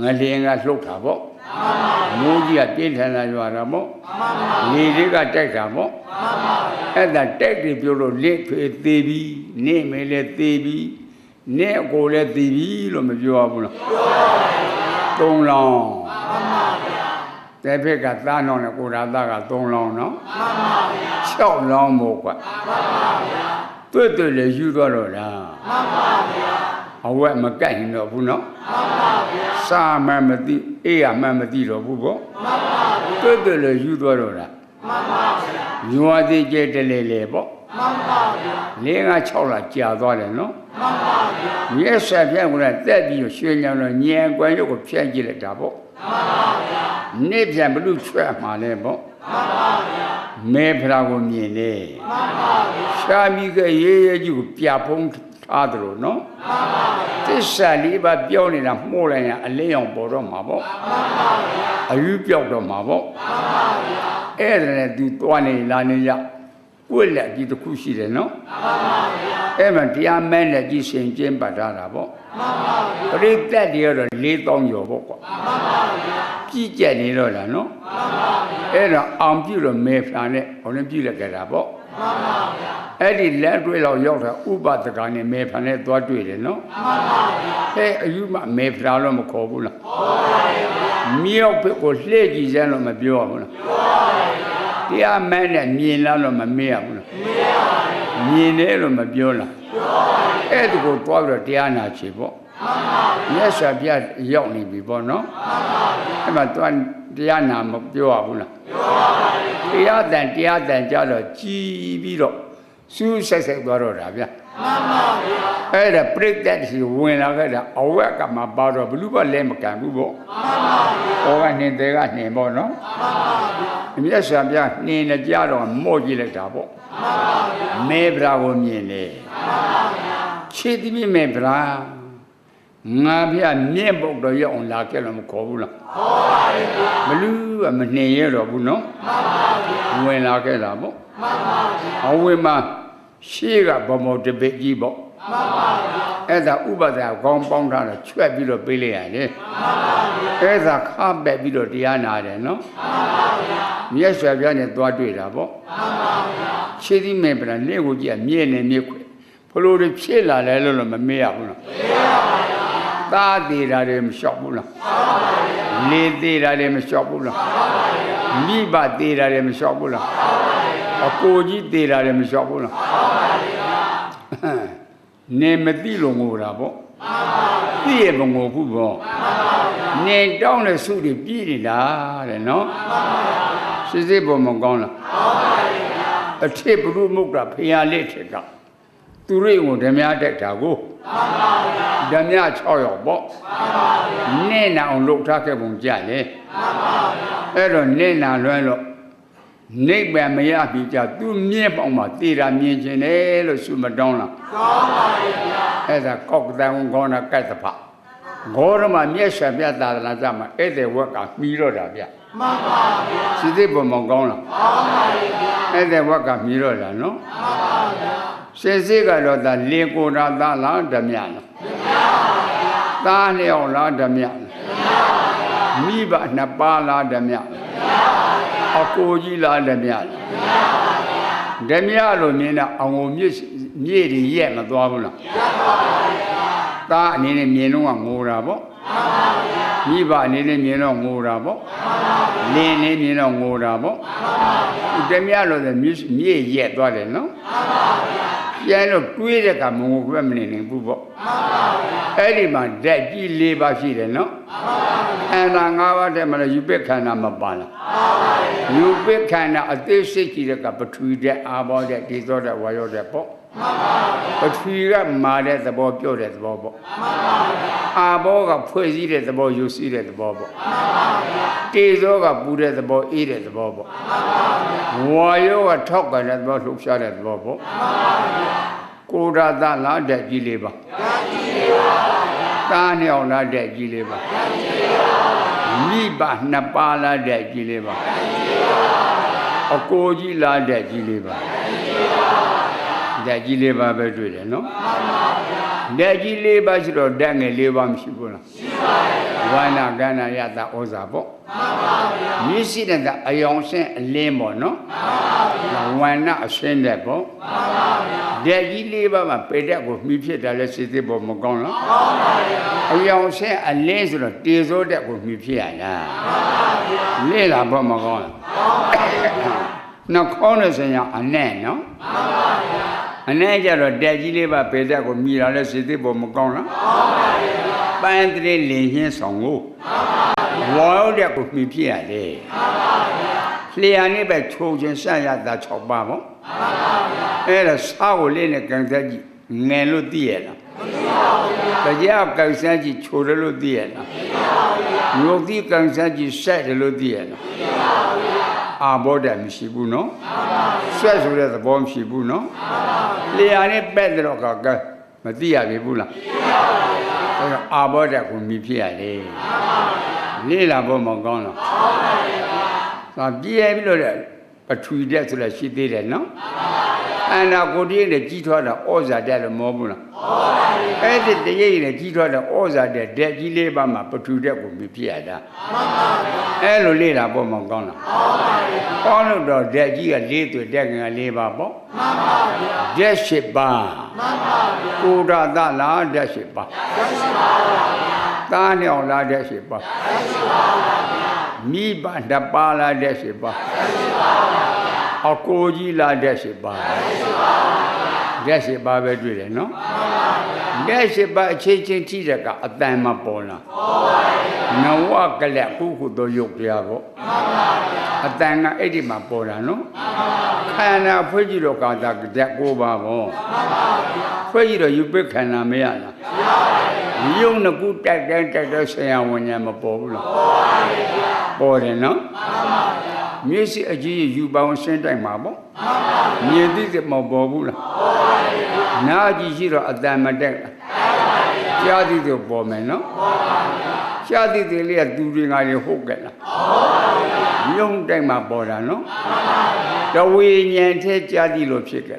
ငလျင်ကလှုပ်တာပေါ့မိုးကြီးကပြင်းထန်လာရွာတာပေါ့လေတွေကတိုက်တာပေါ့အဲ့ဒါတိုက်ပြီးပြောလို့လက်ဖေးသေးပြီနေမယ်လဲသေးပြီနေကိုလည်းသေးပြီလို့မပြောဘူးလားသုံးလောင်းတဲ့ဘက်ကသားနောင်နဲ့ကိုရာသားကသုံးလောင်းနော်6လောင်းမို့ကွာတွေ့တွေ့လေယူသွားတော့လားအဝက်မကတ်ရင်တော့ဘူးနော်စာမှမသိအေးရမှမသိတော့ဘူးပေါ့တွေ့တွေ့လေယူသွားတော့လားညွာသေးကျဲတလေလေပေါ့5-6လကြာသွားတယ်နော်မြက်ဆက်ပြန့်ကတက်ပြီးရွှေညောင်တော့ညံကွယ်ရုပ်ကိုဖြန့်ကြည့်လိုက်တာပေါ့နေ့ပြန်ဘလူချွဲ့မှာလဲပေါ့မဲဖရာကိုမြင်လေရှာမိကရေးရေးကြီးကိုပြဖုံးထားတယ်လို့နော်သစ္စာလေးပါပြောနေတာမှုလိုက်ရင်အလင်းအောင်ပေါ်တော့မှာပေါ့အယူပြောက်တော့မှာပေါ့အဲ့ဒါနဲ့သူသွားနေလာနေရကိုယ်လက်ကြီးတစ်ခုရှိတယ်နော်အဲ့မှာတရားမဲလက်ကြီးရှင်ကျင်းပတ်ထားတာပေါ့ပရိသတ်တွေကတော့4000ကျော်ပေါ့ကွာပြည့်ကျက်နေတော့လားနော်အဲ့တော့အောင်ပြုလို့မဲဖလာနဲ့ဟိုလည်းပြုလိုက်ကြတာပေါ့အဲ့ဒီလက်တွေ့လောက်ရောက်တာဥပဒကနဲ့မဲဖလာနဲ့သွားတွေ့တယ်နော်ဟဲ့အယူမမဲဖလာလို့မခေါ်ဘူးလားမြောက်ဘက်ကိုလှည့်ကြည့်စမ်းလို့မပြောဘူးလားတရားမဲနဲ့မြင်လာလို့မမေ့ရဘူးလားမြင်တယ်လို့မပြောလားအဲ့ဒီကိုသွားပြီးတော့တရားနာချေပေါ့မြတ်စွာဘုရားရောက်နေပြီပေါ့နော်အဲ့မှာသွားတရားနာမပြောရဘူးလားတရားတန်ကြတော့ကြည်ပြီးတော့စူးဆက်ဆက်သွားတော့တာဗျာအဲ့ဒါပြိတ္တစီဝင်လာခဲ့တာအဝက်ကမှပါတော့ဘလူးကလည်းမကန်ဘူးပေါ့ဟောကနှင်းတဲ့ကနှင်းပေါ့နော်မြတ်စွာဘုရားနှင်းနဲ့ကြတော့မော့ကြည့်လိုက်တာပေါ့မဲဗရာကိုမြင်လေခြေတိမဲဗရာငါဘုရားမြင့်ပုတ်တော့ရောက်အောင်လာခဲ့လို့မခေါ်ဘူးလားခေါ်ပါရဲ့ဗျာဘလူးကမနှင်းရတော့ဘူးနော်ဝင်လာခဲ့တာပေါ့အဝိမရှေ့ကဗမောတပိတ်ကြီးပေါ့အဲ့ဒါဥပဒါကောင်းပေါင်းထားတော့ချွတ်ပြီးတော့ပေးလိုက်ရတယ်အဲ့ဒါခါပက်ပြီးတော့တရားနာတယ်နော်မြတ်စွာဘုရားနဲ့သွားတွေ့တာပေါ့ခြေသီးမဲ့ပြန်နေကိုကြည့်မြဲနေမြဲခွေဘလို့တွေဖြစ်လာလဲလို့မမေ့ရဘူးလားသားသေးတာတွေမလျှောက်ဘူးလားလေသေးတာတွေမလျှောက်ဘူးလားမိဘသေးတာတွေမလျှောက်ဘူးလားအကိုကြီးသေးတာတွေမလျှောက်ဘူးလားနေမသိလို့ငိုတာပေါ့သိရမငိုဘူးပေါ့နေတောင်းတဲ့စုတွေပြည့်နေတာတဲ့နော်စစ်စစ်ပေါ်မကောင်းလားအထစ်ဘုရုမုတ်ကဖျားလက်ထက်ကသူရိကိုဓမြတက်တာကိုဓမြ6ရောက်ပေါ့နေနာအောင်လှုပ်ထားခဲ့ပုံကြလေအဲ့တော့နေနာလွမ်းလို့နိဗ္ဗာန်မရပြီကြသူမြင့်ပေါင်းမှာတည်တာမြင်ခြင်းတယ်လို့ဆုမတောင်းလားတောင်းပါရဲ့ဗျာအဲ့ဒါကောက်ကတန်ကောနာကတ်တဖဂေါရမမြတ်စွာဘုရားသာသနာ့မှာဧည့်သည်ဝက်ကမှီတော့တာဗျမှန်ပါဗျာစိစိပုံမကောင်းလားကောင်းပါရဲ့ဗျာဧည့်သည်ဝက်ကမှီတော့တာနော်မှန်ပါဗျာစိစိကတော့ဒါလေကိုရာသားလားဓမြလားဓမြပါဗျာသားလျောက်လားဓမြလားဓမြပါဗျာမိဘနှစ်ပါးလားဓမြလားဓမြပါအကိုကြီးလားဓမြလားဓမြလို့မြင်တာအောင်ကိုမြစ်တွေရက်မသွားဘူးလား သားအနေနဲ့မြင်တော့ငိုတာပေါ့မိဘအနေနဲ့မြင်တော့ငိုတာပေါ့လင်းနေမြင်တော့ငိုတာပေါ့တမရလို့ဆိုမြေရက်သွားတယ်နော်ပြန်လို့တွေးတဲ့ကမငိုခွဲမနေနိုင်ဘူးပေါ့အဲ့ဒီမှာဓာတ်ကြီး၄ပါးရှိတယ်နော်ခန္ဓာ၅ပါးတည်းမှာယူပက္ခန္ဓာမပါလားယူပက္ခန္ဓာအသေးစိတ်ကြီးတဲ့ကပထဝီဓာတ်အာဘောဓာတ်ဒီသောဓာတ်ဝါယောဓာတ်ပေါ့ပထဝီကမာတဲ့သဘောပြောတဲ့သဘောပေါ့အာဘောကဖွဲ့စည်းတဲ့သဘောယူစည်းတဲ့သဘောပေါ့တေဇောကပူတဲ့သဘောအေးတဲ့သဘောပေါ့ဝါယောကထောက်ကန်တဲ့သဘောလှုပ်ရှားတဲ့သဘောပေါ့ကိုယ်ဓာတ်လားဓာတ်ကြီးလေးပါသားနှစ်အောင်လားဓာတ်ကြီးလေးပါမိဘနှစ်ပါးလားဓာတ်ကြီးလေးပါအကိုကြီးလားဓာတ်ကြီးလေးပါဓာတ်ကြီးလေးပါပဲတွေ့တယ်နော်ဓာတ်ကြီးလေးပါရှိတော့ဓာတ်ငယ်လေးပါမရှိဘူးလားရှိပါရဲ့ဝါနာကန္နာယတာဩဇာပေါ့မြစ်ရှိတဲ့အယောင်ဆင်းအလင်းပေါ့နော်ဝါနာအရှင်းတဲ့ပေါ့ဓာတ်ကြီးလေးပါမှာပေတဲ့ကိုမှီဖြစ်တာလဲစိတ်သေးပေါ်မကောင်းလားအယောင်ဆင်းအလင်းဆိုတော့တေဇောတဲ့ကိုမှီဖြစ်ရလားလေ့လာဖို့မကောင်းလားနှာခေါင်းနဲ့ဆင်ရအနဲ့နော်အနဲ့ကြတော့ဓာတ်ကြီးလေးပါပေတဲ့ကိုမှီလာလဲစိတ်သေးပေါ်မကောင်းလားပန်းတည်းလင်ချင်းဆောင်ကိုဝါရောက်တဲ့ကိုမှီဖြစ်ရတယ်လျှာနဲ့ပဲချိုးခြင်းဆက်ရတာ6ပါပေါ့အဲ့ဒါစားကိုလေးနဲ့ကန်သက်ကြီးငယ်လို့သိရလားမသိပါဘူးဗျာတရားကန်ဆက်ကြီးချိုးတယ်လို့သိရလားမသိပါဘူးဗျာမြို့တိကန်ဆက်ကြီးဆက်တယ်လို့သိရလားမသိပါဘူးဗျာအာဘောဓာတ်မရှိဘူးနော်ဆက်ဆိုတဲ့သဘောမရှိဘူးနော်လျှာနဲ့ပဲ့တော့ကမသိရပြီဘူးလားမသိပါဘူးဗျာအာဘောဓာတ်ကိုမြည်ဖြစ်ရတယ်လေ့လာဖို့မကောင်းလားသာပြည့်ပြီးလို့ပထဝီဓာတ်ဆိုလည်းရှိသေးတယ်နော်အနာကိုတည်းနဲ့ကြီးထွားတာဩဇာဓာတ်လို့မဟုတ်ဘူးလားအဲ့ဒီတရိပ်နဲ့ကြီးထွားတာဩဇာဓာတ်ဓာတ်ကြီးလေးပါမှာပထဝီဓာတ်ကိုမြည်ဖြစ်ရတာအဲ့လိုလေ့လာဖို့မကောင်းလားကောင်းလို့တော့ဓာတ်ကြီးက၄သွေဓာတ်ငယ်၄ပါပေါ့ဓာတ်၈ပါကိုယ်ဓာတ်လားဓာတ်၈ပါသားနဲ့အောင်လားဓာတ်၈ပါမိဘနှစ်ပါးလားဓာတ်၈ပါအကိုကြီးလားဓာတ်၈ပါဓာတ်၈ပါပဲတွေ့တယ်နော်ဓာတ်၈ပါအခြေချင်းထိတဲ့ကအတန်မပေါ်လားနဝကလကုခုတို့ရုပ်တရားပေါ့အတန်ကအဲ့ဒီမှာပေါ်တာနော်ခန္ဓာဖွဲ့ကြည့်တော့ကာသဓာတ်၉ပါပေါ့ဖွဲ့ကြည့်တော့ယူပခန္ဓာမရလားယုံနှစ်ခုတိုက်တဲ့ဆရာဝန်ညာမပေါ်ဘူးလားပေါ်တယ်နော်မျက်စိအကြည့်ယူပေါင်းရှင်းတိုက်မှာပေါ့မြင်သိတဲ့မပေါ်ဘူးလားနားကြည့်ရှိတော့အတန်မတက်လားကြားသိတဲ့ပေါ်မယ်နော်ကြားသိတဲ့လေးကသူတွေငါတွေဟုတ်ကဲ့လားယုံတိုက်မှာပေါ်တာနော်တဝိညာဉ်ထဲကြားသိလို့ဖြစ်ကြတာ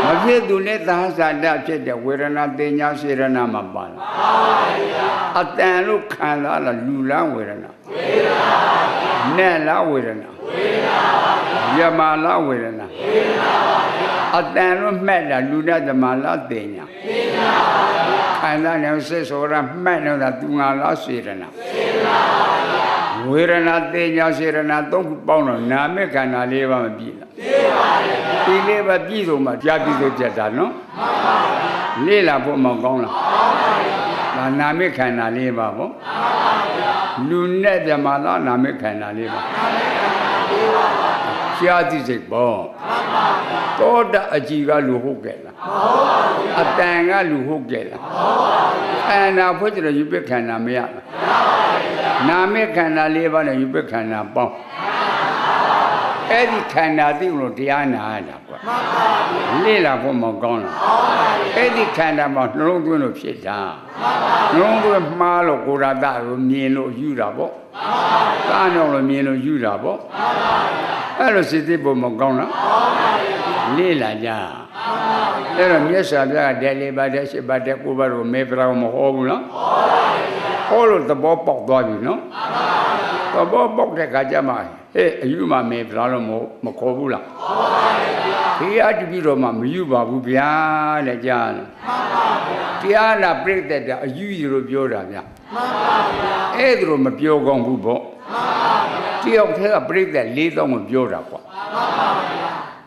မဖြစ်သူနဲ့သာသာတဖြစ်တဲ့ဝေဒနာတင်ညာစေရနာမှာပါလားအတန်လို့ခံစားလာလူလားဝေဒနာနဲ့လားဝေဒနာယမလားဝေဒနာအတန်လို့မှတ်တာလူနဲ့ဓမ္မလားတင်ညာခံစားနေစိတ်ဆိုရမှတ်နေတာသူငါလားစေရနာဝေဒနာတင်ညာစေရနာသုံးခုပေါင်းတော့နာမခန္ဓာ၄ပါးမပြည့်လားပြည့်ပါဘူးဒီလေးပါပြည့်စုံမှကြာပြည့်စုံကြတာနော်လေ့လာဖို့မကောင်းလားဒါနာမခန္ဓာ၄ပါးပေါ့လူနဲ့ဓမ္မလားနာမခန္ဓာ၄ပါးရှားသိစိတ်ပေါ့သောတာအကြည်ကလူဟုတ်ကဲ့လားအတန်ကလူဟုတ်ကဲ့လားခန္ဓာဖွဲ့ကြတော့ယူပခန္ဓာမရလားနာမခန္ဓာ၄ပါးနဲ့ယူပခန္ဓာပေါင်းအဲ့ဒီခန္ဓာသိလို့တရားနာရတာကွာလေ့လာဖို့မကောင်းလားအဲ့ဒီခန္ဓာမှာနှလုံးသွင်းလို့ဖြစ်တာနှလုံးသွင်းမှားလို့ကိုယ်ရတကိုမြင်လို့ယူတာပေါ့သားနှောင်းလို့မြင်လို့ယူတာပေါ့အဲ့လိုစိတ်သိဖို့မကောင်းလားလေ့လာကြအဲ့တော့မြတ်စွာဘုရားဓာတ်၄ပါးဓာတ်၈ပါးဓာတ်၉ပါးကိုမေပြတော်မဟောဘူးလားဟောလို့သဘောပေါက်သွားပြီနော်သဘောပေါက်တဲ့ခါကျမှဟဲ့အယူမှမေပြတော်လို့မခေါ်ဘူးလားဘ တရားတပည့်တော်မှမယူပါဘူးဗျာတဲ့ကြားလားတရားနာပြိတ္တတဲ့အယူကြီးလို့ပြောတာဗျာအဲ့ဒါလို့မပြောကောင်းဘူးပေါ့တယောက်တည်းကပြိတ္တ4000ကိုပြောတာကွာ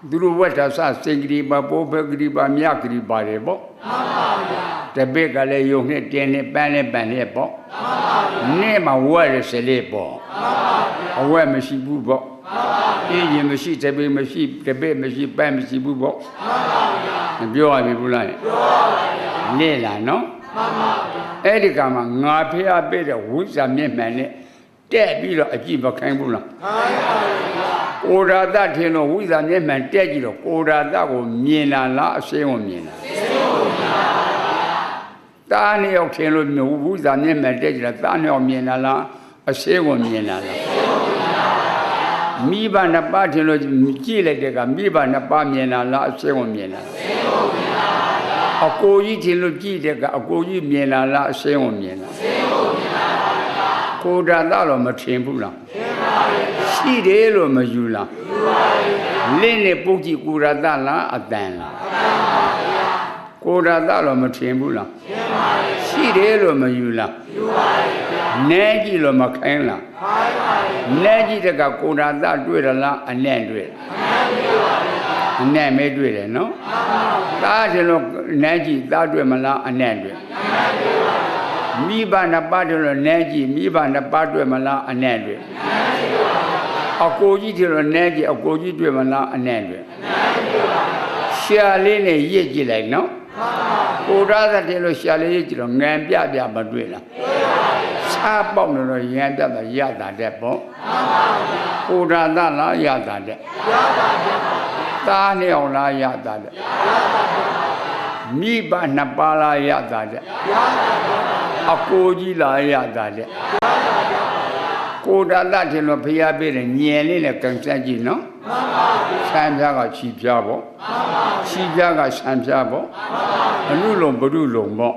သူတို့ဝတ်တာစစင်္ဂရီပါပိုးဘဂရီပါမြဂရီပါတယ်ပေါ့တပည့်ကလည်းယုံနဲ့တင်းနဲ့ပန်းနဲ့ပန်းနဲ့ပေါ့နဲ့မှာဝတ်ရစလေပေါ့အဝတ်မရှိဘူးပေါ့အေးရင်မရှိတပည့်မရှိတပည့်မရှိပန်းမရှိဘူးပေါ့မပြောရဘူးလားလဲလားနော်အဲ့ဒီကမှာငါဖျားပေးတဲ့ဝိဇ္ဇာမျက်မှန်နဲ့တက်ပြီးတော့အကြည့်မခိုင်းဘူးလားကိုရာသထင်လို့ဝိဇ္ဇာမျက်မှန်တက်ကြည့်တော့ကိုရာသကိုမြင်လာလားအရှင်းကိုမြင်လာတားနှစ်ယောက်ထင်လို့ဝိဇ္ဇာမျက်မှန်တက်ကြည့်တာတားနှစ်ယောက်မြင်လာလားအရှင်းကိုမြင်လာလားမိဘနှစ်ပါးထင်လို့ကြည့်လိုက်တဲ့ကမိဘနှစ်ပါးမြင်လာလားအရှင်းကိုမြင်လာအကိုကြီးထင်လို့ကြည့်တဲ့ကအကိုကြီးမြင်လာလားအရှင်းကိုမြင်လာကိုရာသတော့မထင်ဘူးလားရှိတယ်လို့မယူလားလင်းနဲ့ပုတ်ကြည့်ကိုရာသလားအတန်လားကိုရာသတော့မထင်ဘူးလားရှိတယ်လို့မယူလားနဲကြည့်လို့မခိုင်းလားနဲကြည့်တဲ့ကကိုရာသတွေ့ရလားအနဲ့တွေ့အနဲ့မဲတွေ့တယ်နော်သားတယ်လို့နဲကြည့်သားတွေ့မလားအနဲ့တွေ့မိဘနှစ်ပါးတယ်လို့နဲကြည့်မိဘနှစ်ပါးတွေ့မလားအနဲ့တွေ့အကိုကြီးတယ်လို့နဲကြည့်အကိုကြီးတွေ့မလားအနဲ့တွေ့ရှာလေးနဲ့ရစ်ကြည့်လိုက်နော်ကိုရာသတယ်လို့ရှာလေးရစ်ကြည့်တော့ငံပြပြမတွေ့လားစားပေါက်နေတော့ရန်တက်တာရတာတဲ့ပေါ့ကိုရာသလားရတာတဲ့သားနှစ်ယောက်လားရတာတဲ့မိဘနှစ်ပါးလားရတာတဲ့အကိုကြီးလားရတာတဲ့ကိုရာသတယ်လို့ဖျားပေးတယ်ညင်လေးနဲ့ကန်စက်ကြည့်နော်ဆံပြားကချီပြားပေါ့ချီပြားကဆံပြားပေါ့အနုလုံဘုရုလုံပေါ့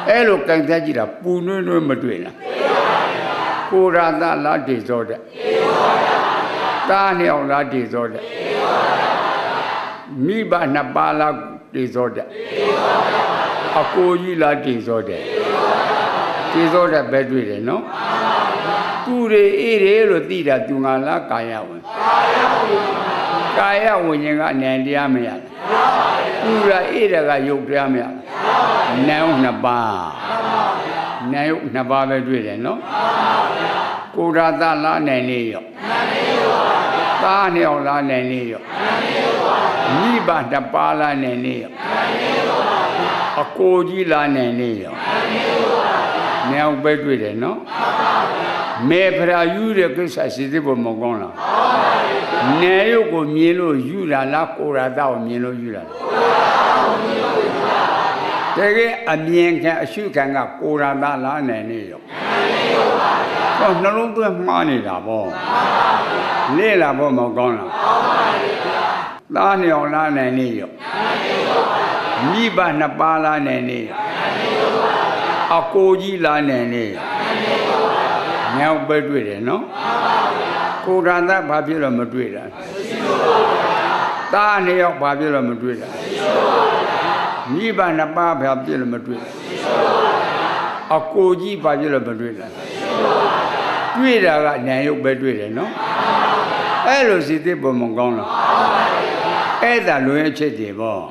အဲ့လိုကန်စက်ကြည့်တာပူနွေးနွေးမတွေ့လားကိုရာသလားတည်စောတဲ့တားနှစ်ယောက်လားတည်စောတဲ့မိဘနှစ်ပါးလားတည်စောတဲ့အကိုကြီးလားတည်စောတဲ့တည်စောတဲ့ပဲတွေ့တယ်နော်သူတွေအေးတယ်လို့သိတာသူငါလားကာယဝင်ကာယဝိညာဉ်ကနံတရားမရဘူးသူကအေးတယ်ကယုတ်တရားမရဘူးနံနှစ်ပါးနံယုတ်နှစ်ပါးပဲတွေ့တယ်နော်ကိုရာသလားနံလေးရောသားနှစ်ယောက်လားနံလေးရောမိဘနှစ်ပါးလားနံလေးရောအကိုကြီးလားနံလေးရောနံပဲတွေ့တယ်နော်မေဖရာယူတဲ့ကိစ္စစီစစ်ဖို့မကောင်းလားနေရုပ်ကိုမြင်လို့ယူလာလားကိုရာသကိုမြင်လို့ယူလာတကယ်အမြင်ခံအရှုခံကကိုရာသလားနေနေရောဟောနှလုံးသွင်းမှားနေတာပေါ့လေ့လာဖို့မကောင်းလားသားနှစ်ယောက်လားနေနေရောမိဘနှစ်ပါးလားနေနေရောအကိုကြီးလားနေနေရောမြောက်ပဲတွေ့တယ်နော်ကိုရာသဘာဖြစ်လို့မတွေ့တာသားနှစ်ယောက်ဘာဖြစ်လို့မတွေ့တာမိဘနှစ်ပါးဘာဖြစ်လို့မတွေ့တာအကိုကြီးဘာဖြစ်လို့မတွေ့တာတွေ့တာကဉာဏ်ရုပ်ပဲတွေ့တယ်နော်အဲ့လိုစိတ်သိပုံမကောင်းလားအဲ့ဒါလွင်အချက်တွေပေါ့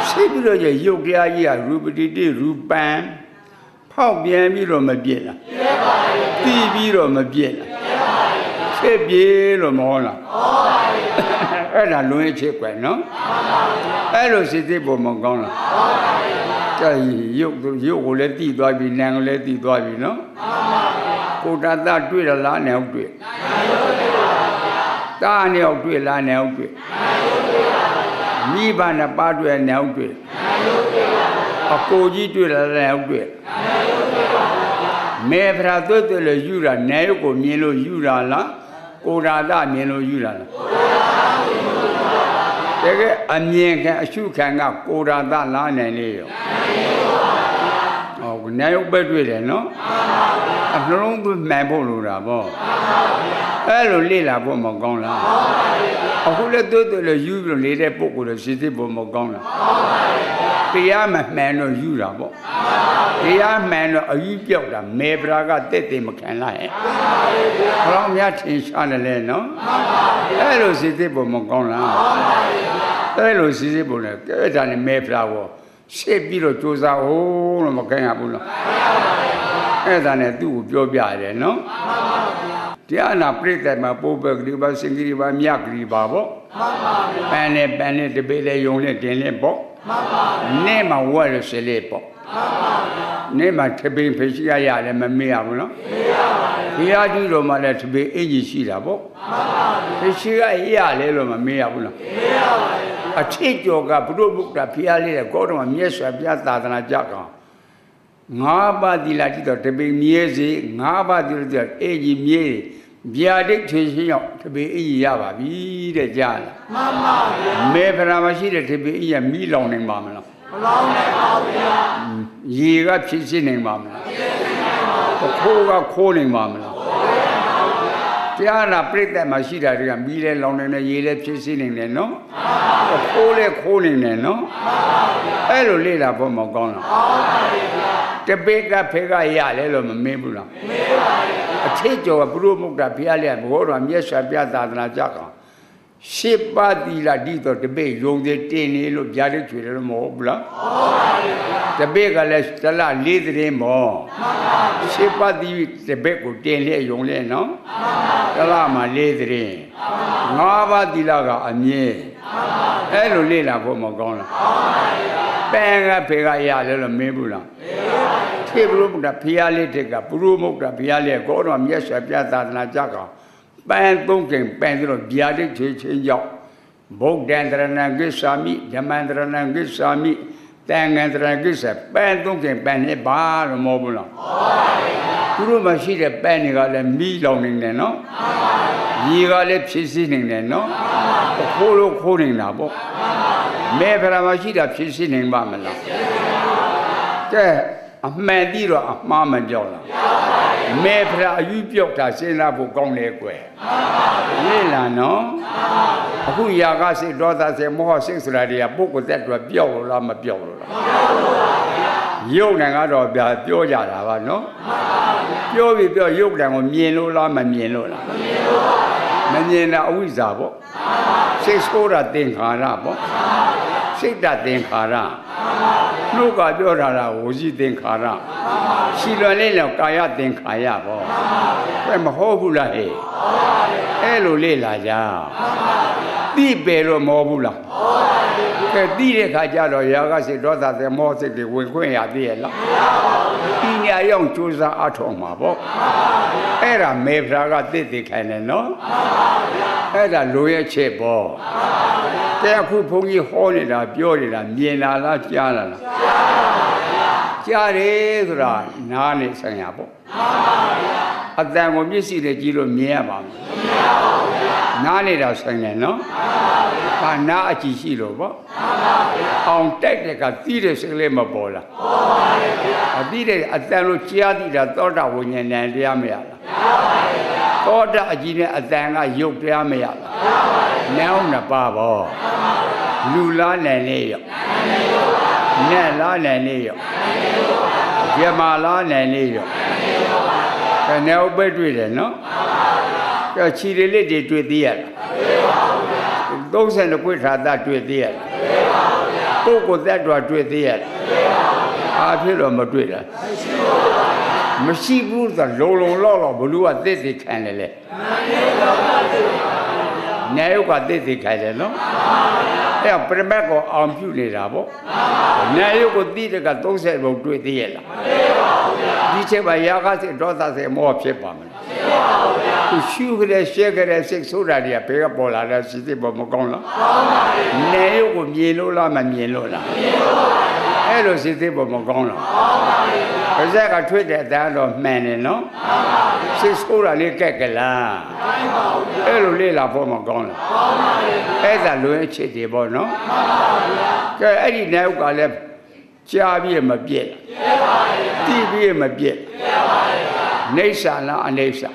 စိတ်ပြီးတော့ရုပ်တရားကြီးကရူပတိတိရူပံဖောက်ပြန်ပြီးတော့မပြည့်လားသိပြီးတော့မပြည့်လားဖြစ်ပြေလို့မဟုတ်လားအဲ့ဒါလွင်အချက်ကွယ်နော်အဲ့လိုစိတ်သိပုံမကောင်းလားကြည့်ရုပ်ကိုလည်းသိသွားပြီနာမ်ကိုလည်းသိသွားပြီနော်ကိုရာသတွေ့ရလားနဲ့ဟုတ်တွေ့တားနဲ့ဟုတ်တွေ့လားနဲ့ဟုတ်တွေ့မိဘနဲ့ပါတွေ့နဲ့ဟုတ်တွေ့အကိုကြီးတွေ့လားနဲ့ဟုတ်တွေ့မေဖရာသွတ်တယ်လို့ယူတာနေရုပ်ကိုမြင်လို့ယူတာလားကိုရာသမြင်လို့ယူတာလားတကယ်အမြင်ခံအရှုခံကကိုရာသလားနိုင်လေရောဟောနေရုပ်ပဲတွေ့တယ်နော်အနှလုံးသွင်းမှန်ဖို့လိုတာပေါ့အဲ့လိုလေ့လာဖို့မကောင်းလား အခုလည်းတိုးတိုးလည်းယူပြီးနေတဲ့ပုဂ္ဂိုလ်လည်းစိတ်သိဖို့မကောင်းလားတရားမမှန်တော့ယူတာပေါ့တရားမှန်တော့အယူပြောက်တာမေပရာကတက်တယ်မခံလိုက်ဟဲ့ဘယ်တော့များထင်ရှားတယ်လဲနော်အဲ့လိုစိတ်သိဖို့မကောင်းလားအဲ့လိုစိတ်သိဖို့လည်းအဲ့ဒါနဲ့မေပရာကိုရှေ့ပြီးတော့ကြိုးစားဟုတ်လို့မခံရဘူးလားအဲ့ဒါနဲ့သူ့ကိုပြောပြရတယ်နော်တရားနာပြိတ္တမှာပိုးပဲကလေးပါစင်ကြီးပါမြတ်ကလေးပါပေါ့ပန်းနဲ့တပေလေယုံနဲ့တင်နဲ့ပေါ့နဲ့မှာဝတ်ရစလေပေါ့နဲ့မှာတပေဖေရှိရတယ်မမေ့ရဘူးနော်မေ့ရပါတယ်ဘုရားကြီးတော်မှာလည်းတပေအင်ကြီးရှိတာပေါ့ဖေရှိရလဲလို့မမေ့ရဘူးလားမေ့ရပါတယ်အထစ်ကျော်ကဘုရုဘုရားဖျားလေးတဲ့ကောတော်မှာမြတ်စွာဘုရားသာသနာကြကောင်ငါးပါးဒီလာကြည့်တော့တပေမြဲစေငါးပါးဒီလာကြည့်အင်ကြီးမြဲဗျာဒိတ်ထေရှင်ရောက်တပေအကြီးရပါပြီတဲ့ကြားလားမှန်ပါဗျာမေဖရာမရှိတဲ့တပေအကြီးမီးလောင်နိုင်ပါမလားမလောင်နိုင်ပါဘူးဗျာရေကဖြစ်ရှင်းနိုင်ပါမလားဖြစ်ရှင်းနိုင်ပါဘူးခိုးကခိုးနိုင်ပါမလားတရားနာပြိတ္တမှာရှိတာတွေကမီးလဲလောင်နိုင်တယ်ရေလဲဖြစ်ရှင်းနိုင်တယ်နော်ခိုးလဲခိုးနိုင်တယ်နော်အဲ့လိုလေ့လာဖို့မကောင်းလားတပေကဖေကရလဲလို့မမေးဘူးလားမေးပါဘူးအထစ်ကျော်ကဘုရုမုတ်တာဘုရားလေးဘုရားတော်မြတ်စွာဘုရားသာသနာကြကောင်ရှစ်ပါးတိလာဒီတော့တပေယုံသေးတင်နေလို့ဗျာဒိတ်ချွေတယ်လို့မဟုတ်ဘူးလားဟုတ်ပါဘူးတပေကလည်းတလ၄သတင်းမောရှစ်ပါးတိတပေကိုတင်လေယုံလေနော်တလမှာ၄သတင်းငါးပါးတိလာကအမြဲအဲ့လိုလေ့လာဖို့မကောင်းလားပန်ကဖေကရလဲလို့မင်းဘူးလားထေဘုရုမုတ်တာဘုရားလေးတက်ကဘုရုမုတ်တာဘုရားလေးကောတော်မြတ်စွာဘုရားသာသနာကြကောင်ပန်သုံးခင်ပန်ပြီးတော့ဗျာဒိတ်ချေချင်းရောက်ဗုဒ္ဓံတရဏံကိစ္ဆာမိဓမ္မံတရဏံကိစ္ဆာမိတန်ငံတရဏံကိစ္ဆာပန်သုံးခင်ပန်နေပါလို့မဟုတ်ဘူးလားဟုတ်ပါဘူးသူတို့မှရှိတဲ့ပန်တွေကလည်းမီးလောင်နေတယ်နော်ဟုတ်ပါဘူးရေကလည်းဖြစ်စီနေတယ်နော်ခိုးလို့ခိုးနေတာပေါ့မေဖရာမရှိတာဖြစ်စီနေပါမလားကဲအမှန်တိတော့အမှားမပြောက်လားမေဖရာအယူပြောက်တာစဉ်းစားဖို့ကောင်းတယ်ကွယ်လေ့လာနော်အခုຢာကစိတ်ဒေါသစိတ်မောဟစိတ်ဆိုတာတွေကပုဂ္ဂိုလ်သက်တော်ပြောက်လို့လားမပြောက်လို့လားရုပ်နိုင်ကတော့ဗျာပြောကြတာပါနော်ပြောပြီးပြောရုပ်တံကိုမြင်လို့လားမမြင်လို့လားမမြင်တာအဝိဇ္ဇာပေါ့စိတ်ဆိုးတာသင်္ခါရပေါ့စိတ်တသင်္ခါရနှုတ်ကပြောတာလားဝစီသင်္ခါရရှိလွန်လေးလောက်ကာယသင်္ခါရပေါ့ဘယ်မဟုတ်ဘူးလားဟဲ့အဲ့လိုလေ့လာကြသိပေလို့မဟုတ်ဘူးလားကဲသိတဲ့ခါကျတော့ຢာကစိတ်ဒေါသစိတ်မောစိတ်တွေဝင်ခွင့်ရသေးရဲ့လားပညာရောက်ကြိုးစားအထောက်မှာပေါ့အဲ့ဒါမေဖရာကသိခိုင်းတယ်နော်အဲ့ဒါလိုရဲ့ချက်ပေါ့တဲ့အခုဘုန်းကြီးဟောနေတာပြောနေတာမြင်လာလားကြားလာလားကြားတယ်ဆိုတာနားနဲ့ဆိုင်ရပေါ့အတန်ကိုမျက်စိနဲ့ကြည့်လို့မြင်ရပါမယ်နားနေတာဆိုင်တယ်နော်ဘာနားအကြည့်ရှိလို့ပေါ့အောင်တက်တဲ့ကသိတဲ့စိတ်လေးမပေါ်လားအသိတဲ့အတန်လို့ကြားသိတာသောတာဝိညာဉ်နဲ့တရားမရလားသောတာအကြည့်နဲ့အတန်ကရုပ်တရားမရလားနောင်နှစ်ပါးပေါ့လူလားနိုင်လေရောနဲ့လားနိုင်လေရောပြမလားနိုင်လေရောကနေဥပ္ပတွေ့တယ်နော်ကြောက်ချီရလေးတွေတွေ့သေးရလား32ခွေထာတာတွေ့သေးရလားပုဂ္ဂိုလ်သက်တော်တွေ့သေးရလားအားဖြစ်တော့မတွေ့တာမရှိဘူးဆိုလုံလုံလောက်လောက်ဘလူကသစ်သိခံတယ်လေနေယုတ်ကသစ်သိခံတယ်နော်အဲ့ပရမတ်ကိုအောင်ပြုနေတာပေါ့နေယုတ်ကိုသိတဲ့က30ဘုံတွေ့သေးရလားဒီချက်မှာရာဂစိတ်ဒေါသစိတ်မောဟဖြစ်ပါမလားဖြစ်ပါဘူးဗျာသူရှုကြတဲ့ရှက်ကြတဲ့စိတ်ဆိုတာတွေကဘယ်ကပေါ်လာလဲစိတ်ပေါ်မကောင်းလားကောင်းပါဘူးနေရုပ်ကိုမြင်လို့လားမမြင်လို့လားမြင်လို့ပါအဲ့လိုစိတ်ပေါ်မကောင်းလားကောင်းပါဘူးပါဇက်ကထွေးတဲ့အတန်းတော့မှန်တယ်နော်ကောင်းပါဘူးစိတ်ဆိုတာလေးကက်ကလားကောင်းပါဘူးအဲ့လိုလေးလာပေါ်မကောင်းလားကောင်းပါဘူးအဲ့ဒါလွင်ချစ်တယ်ပေါ့နော်ကောင်းပါဘူးကဲအဲ့ဒီနေရုပ်ကလည်းကြားပြီးမပြည့်တိပြီးမပြည့်နေဆာလားအနေဆာ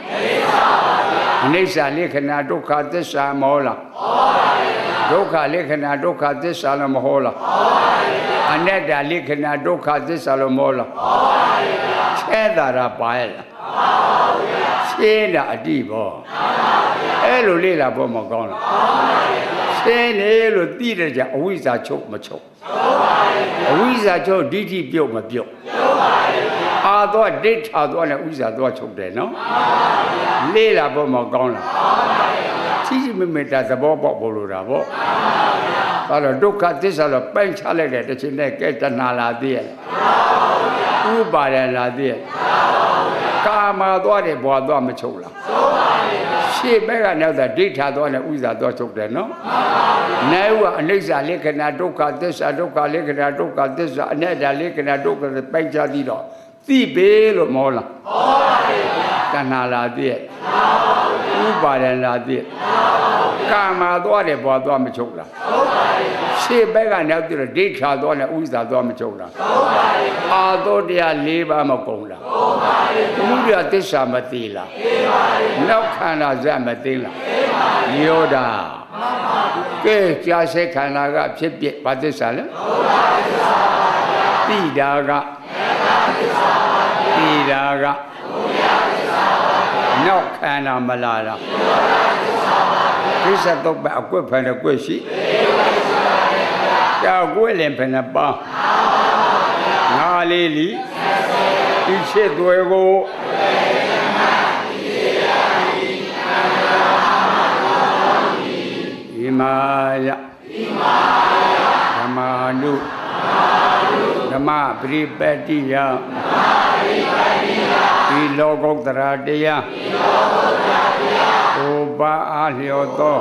အနေဆာလေးခဏဒုက္ခသစ္စာမောလား ဒုက္ခလက္ခဏာဒုက္ခသစ္စာလို့မဟောလားအနတ္တလက္ခဏာဒုက္ခသစ္စာလို့မဟောလားချဲ့တာတာပါရဲ့လားရှင်းတာအတိဘောအဲ့လိုလေ့လာဖို့မကောင်းလားရှင်းနေလို့သိတဲ့ကြအဝိဇ္ဇာချုပ်မချုပ်အဝိဇ္ဇာချုပ်ဒိဋ္ဌိပြုတ်မပြုတ်အာတော့ဒိဋ္ဌာတော့နဲ့ဥစ္စာတော့ချုပ်တယ်နော်လေ့လာဖို့မကောင်းလားရှိရှိမိမိတာသဘောပေါက်ဖို့လိုတာပေါ့ဒါတော့ဒုက္ခသစ္စာတော့ပိုင်းခြားလိုက်တဲ့တစ်ချိန်နဲ့ကဲတဏှာလာသေးရဲ့ဥပါဒ်လာသေးရဲ့ကာမသွားတယ်ဘွာသွားမချုပ်လားရှေ့ဘက်ကနောက်တာဒိဋ္ဌာသွားနဲ့ဥစ္စာသွားချုပ်တယ်နော်နိုင်ဥကအနိစ္စလက္ခဏာဒုက္ခသစ္စာဒုက္ခလက္ခဏာဒုက္ခသစ္စာအနတ္တလက္ခဏာဒုက္ခပိုင်းခြားပြီးတော့သိပေလို့မဟုတ်လားတဏှာလာသေးရဲ့ဥပါဒ်လာသေးရဲ့ကာမသွားတယ်ဘွာသွားမချုပ်လားရှေ့ဘက်ကနောက်ပြီးတော့ဒိဋ္ဌာသွားနဲ့ဥစ္စာသွားမချုပ်လားအာသောတရား၄ပါးမကုန်လားဘုရားသစ္စာမသိလားနောက်ခန္ဓာဇတ်မသိလားယောဓာကဲကြာစေခန္ဓာကဖြစ်ပြဘာသစ္စာလဲတိတာကတိတာကနောက်ခန္ဓာမလာလားသစ္စာတော့အကွက်ဖန်တဲ့ကွက်ရှိကြောက်ကွက်လည်းဖန်တဲ့ပါငါလေးလီဒီချစ်သွဲကိုဣမာယဓမ္မာနုဓမ္မပရိပတ္တိယဒီလောကုတ္တရာတရားဩဘာအားလျော်သော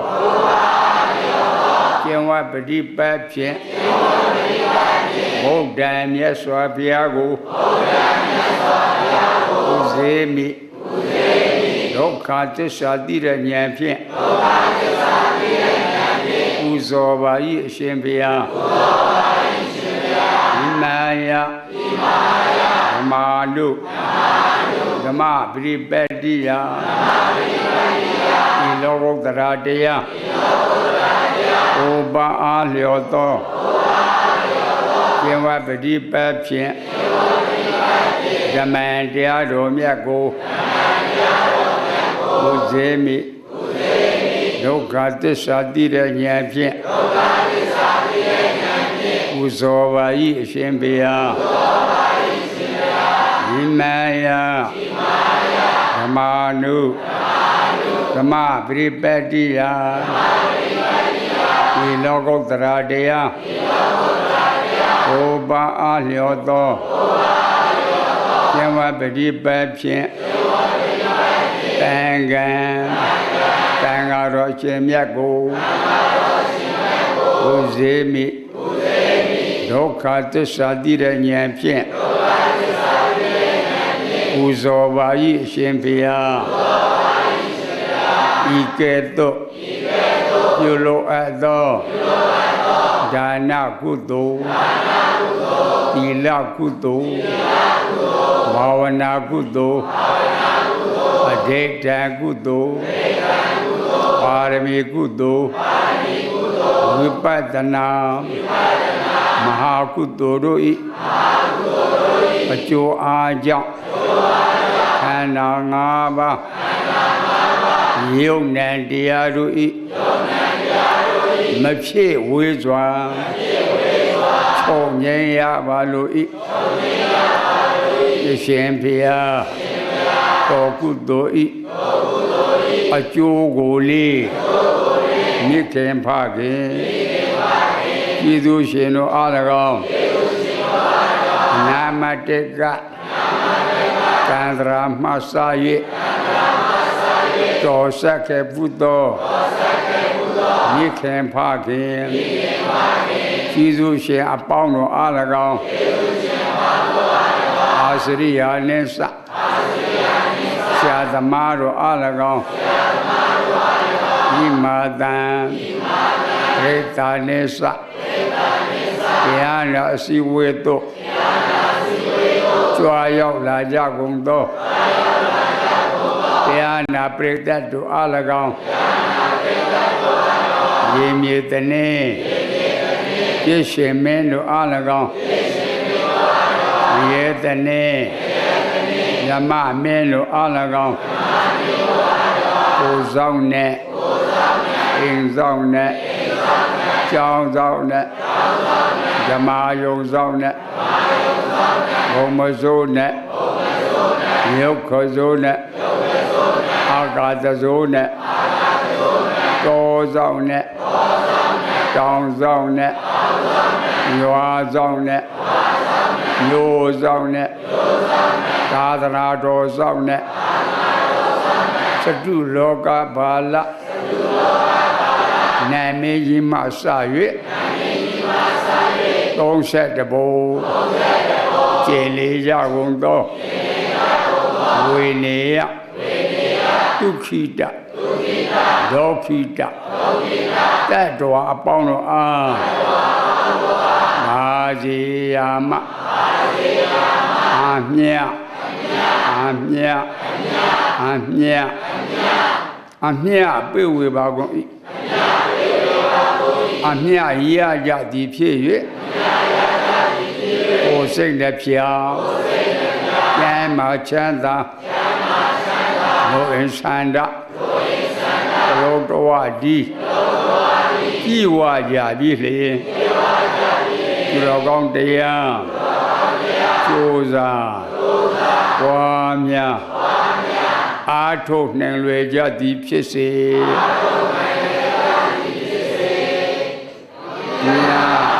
ကျင့်ဝတ်ပฏิပတ်ဖြင့်ဘုဒ္ဓံမြတ်စွာဘုရားကိုဥစေမိဒုက္ခသစ္စာသိတဲ့ဉာဏ်ဖြင့်ပူဇော်ပါ၏အရှင်ဘုရားဣမာယဓမ္မာနုဓမ္မပရိပတ္တိယဒီလောကုတ္တရာတရားဩဘာအားလျော်သောကျင့်ဝတ်ပฏิပတ်ဖြင့်ဓမ္မတရားတော်မြတ်ကိုဥစေမိဒုက္ခသစ္စာသိတဲ့ဉာဏ်ဖြင့်ပူဇော်ပါ၏အရှင်ဘုရားဣမာယဓမ္မာနုဓမ္မပရိပတ္တိယဒီလောကုတ္တရာတရားဩဘာအားလျော်သောကျင့်ဝတ်ပฏิပတ်ဖြင့်တန်ခံတန်ဃာတော်ရှင်မြတ်ကိုဥစေမိဒုက္ခသစ္စာသိတဲ့ဉာဏ်ဖြင့်ပူဇော်ပါ၏အရှင်ဘုရားဤကဲ့သို့ပြုလိုအပ်သောဒါနကုသိုလ်သီလကုသိုလ်ဘာဝနာကုသိုလ်အဋ္ဌတံကုသိုလ်ပါရမီကုသိုလ်ဝိပဿနာမဟာကုသိုလ်တို့၏အကျိုးအားကြောင့်ခန္ဓာ၅ပါးယုံနံတရားတို့၏မဖြစ်ဝေးစွာချုပ်ငြိမ်းရပါလို့၏ရှင်ဘုရားတော်ကုသိုလ်၏အကျိုးကိုလေးမြစ်ခင်ဖခင်ကျေးဇူးရှင်တို့အား၎င်းနာမတကကံဒရာမဆာယေတော်ဆက်ခဲ့ဘုသောမြစ်ခင်ဖခင်ကျေးဇူးရှင်အပေါင်းတို့အား၎င်းအာစရိယာနှင့်ဆဆရာသမားတို့အား၎င်းဤမာတံဧတာနှင့်ဆတရားတော်အစည်းအဝေးတို့ကြွားရောက်လာကြကုန်သောတရားနာပရိသတ်တို့အား၎င်းယ ရေမြေတနေပြည့်ရှင်မင်းတို့အား၎င်းရေတနေယမမင်းတို့အား၎င်းကိုဆောင်နဲ့အိမ်ဆောင်နဲ့ကျောင်းဆောင်နဲ့ဓမ္မယုံဆောင်နဲ့ဘုံမစိုးနဲ့မြုပ်ခစိုးနဲ့အာကာသစိုးနဲ့တောဆောင်နဲ့တောင်ဆောင်နဲ့ရွာဆောင်နဲ့မြို့ဆောင်နဲ့သာသနာတော်ဆောင်နဲ့သတုလောကဘာလနာမည်ကြီးမှစ၍30ဘုံကျေလေကြကုန်သောဝိနေယဒုက္ခိတဒုက္ခိတတတ္တဝါအပေါင်းတို့အားမာဇေယမအမြတ်အမြတ်အမြတ်အမြတ်ပြေဝေပါကုန်၏အမြတ်ရကြသည်ဖြစ်၍ကိုယ်စိတ်နှပြကျမ်းမာချမ်းသာဘုရင်ဆန္ဒလောကဝတိဤဝါကြပြီလျင်သူတော်ကောင်းတရားကျိုးစားပွားများအားထုတ်နိုင်လွယ်ကြသည်ဖြစ်စေမြတ်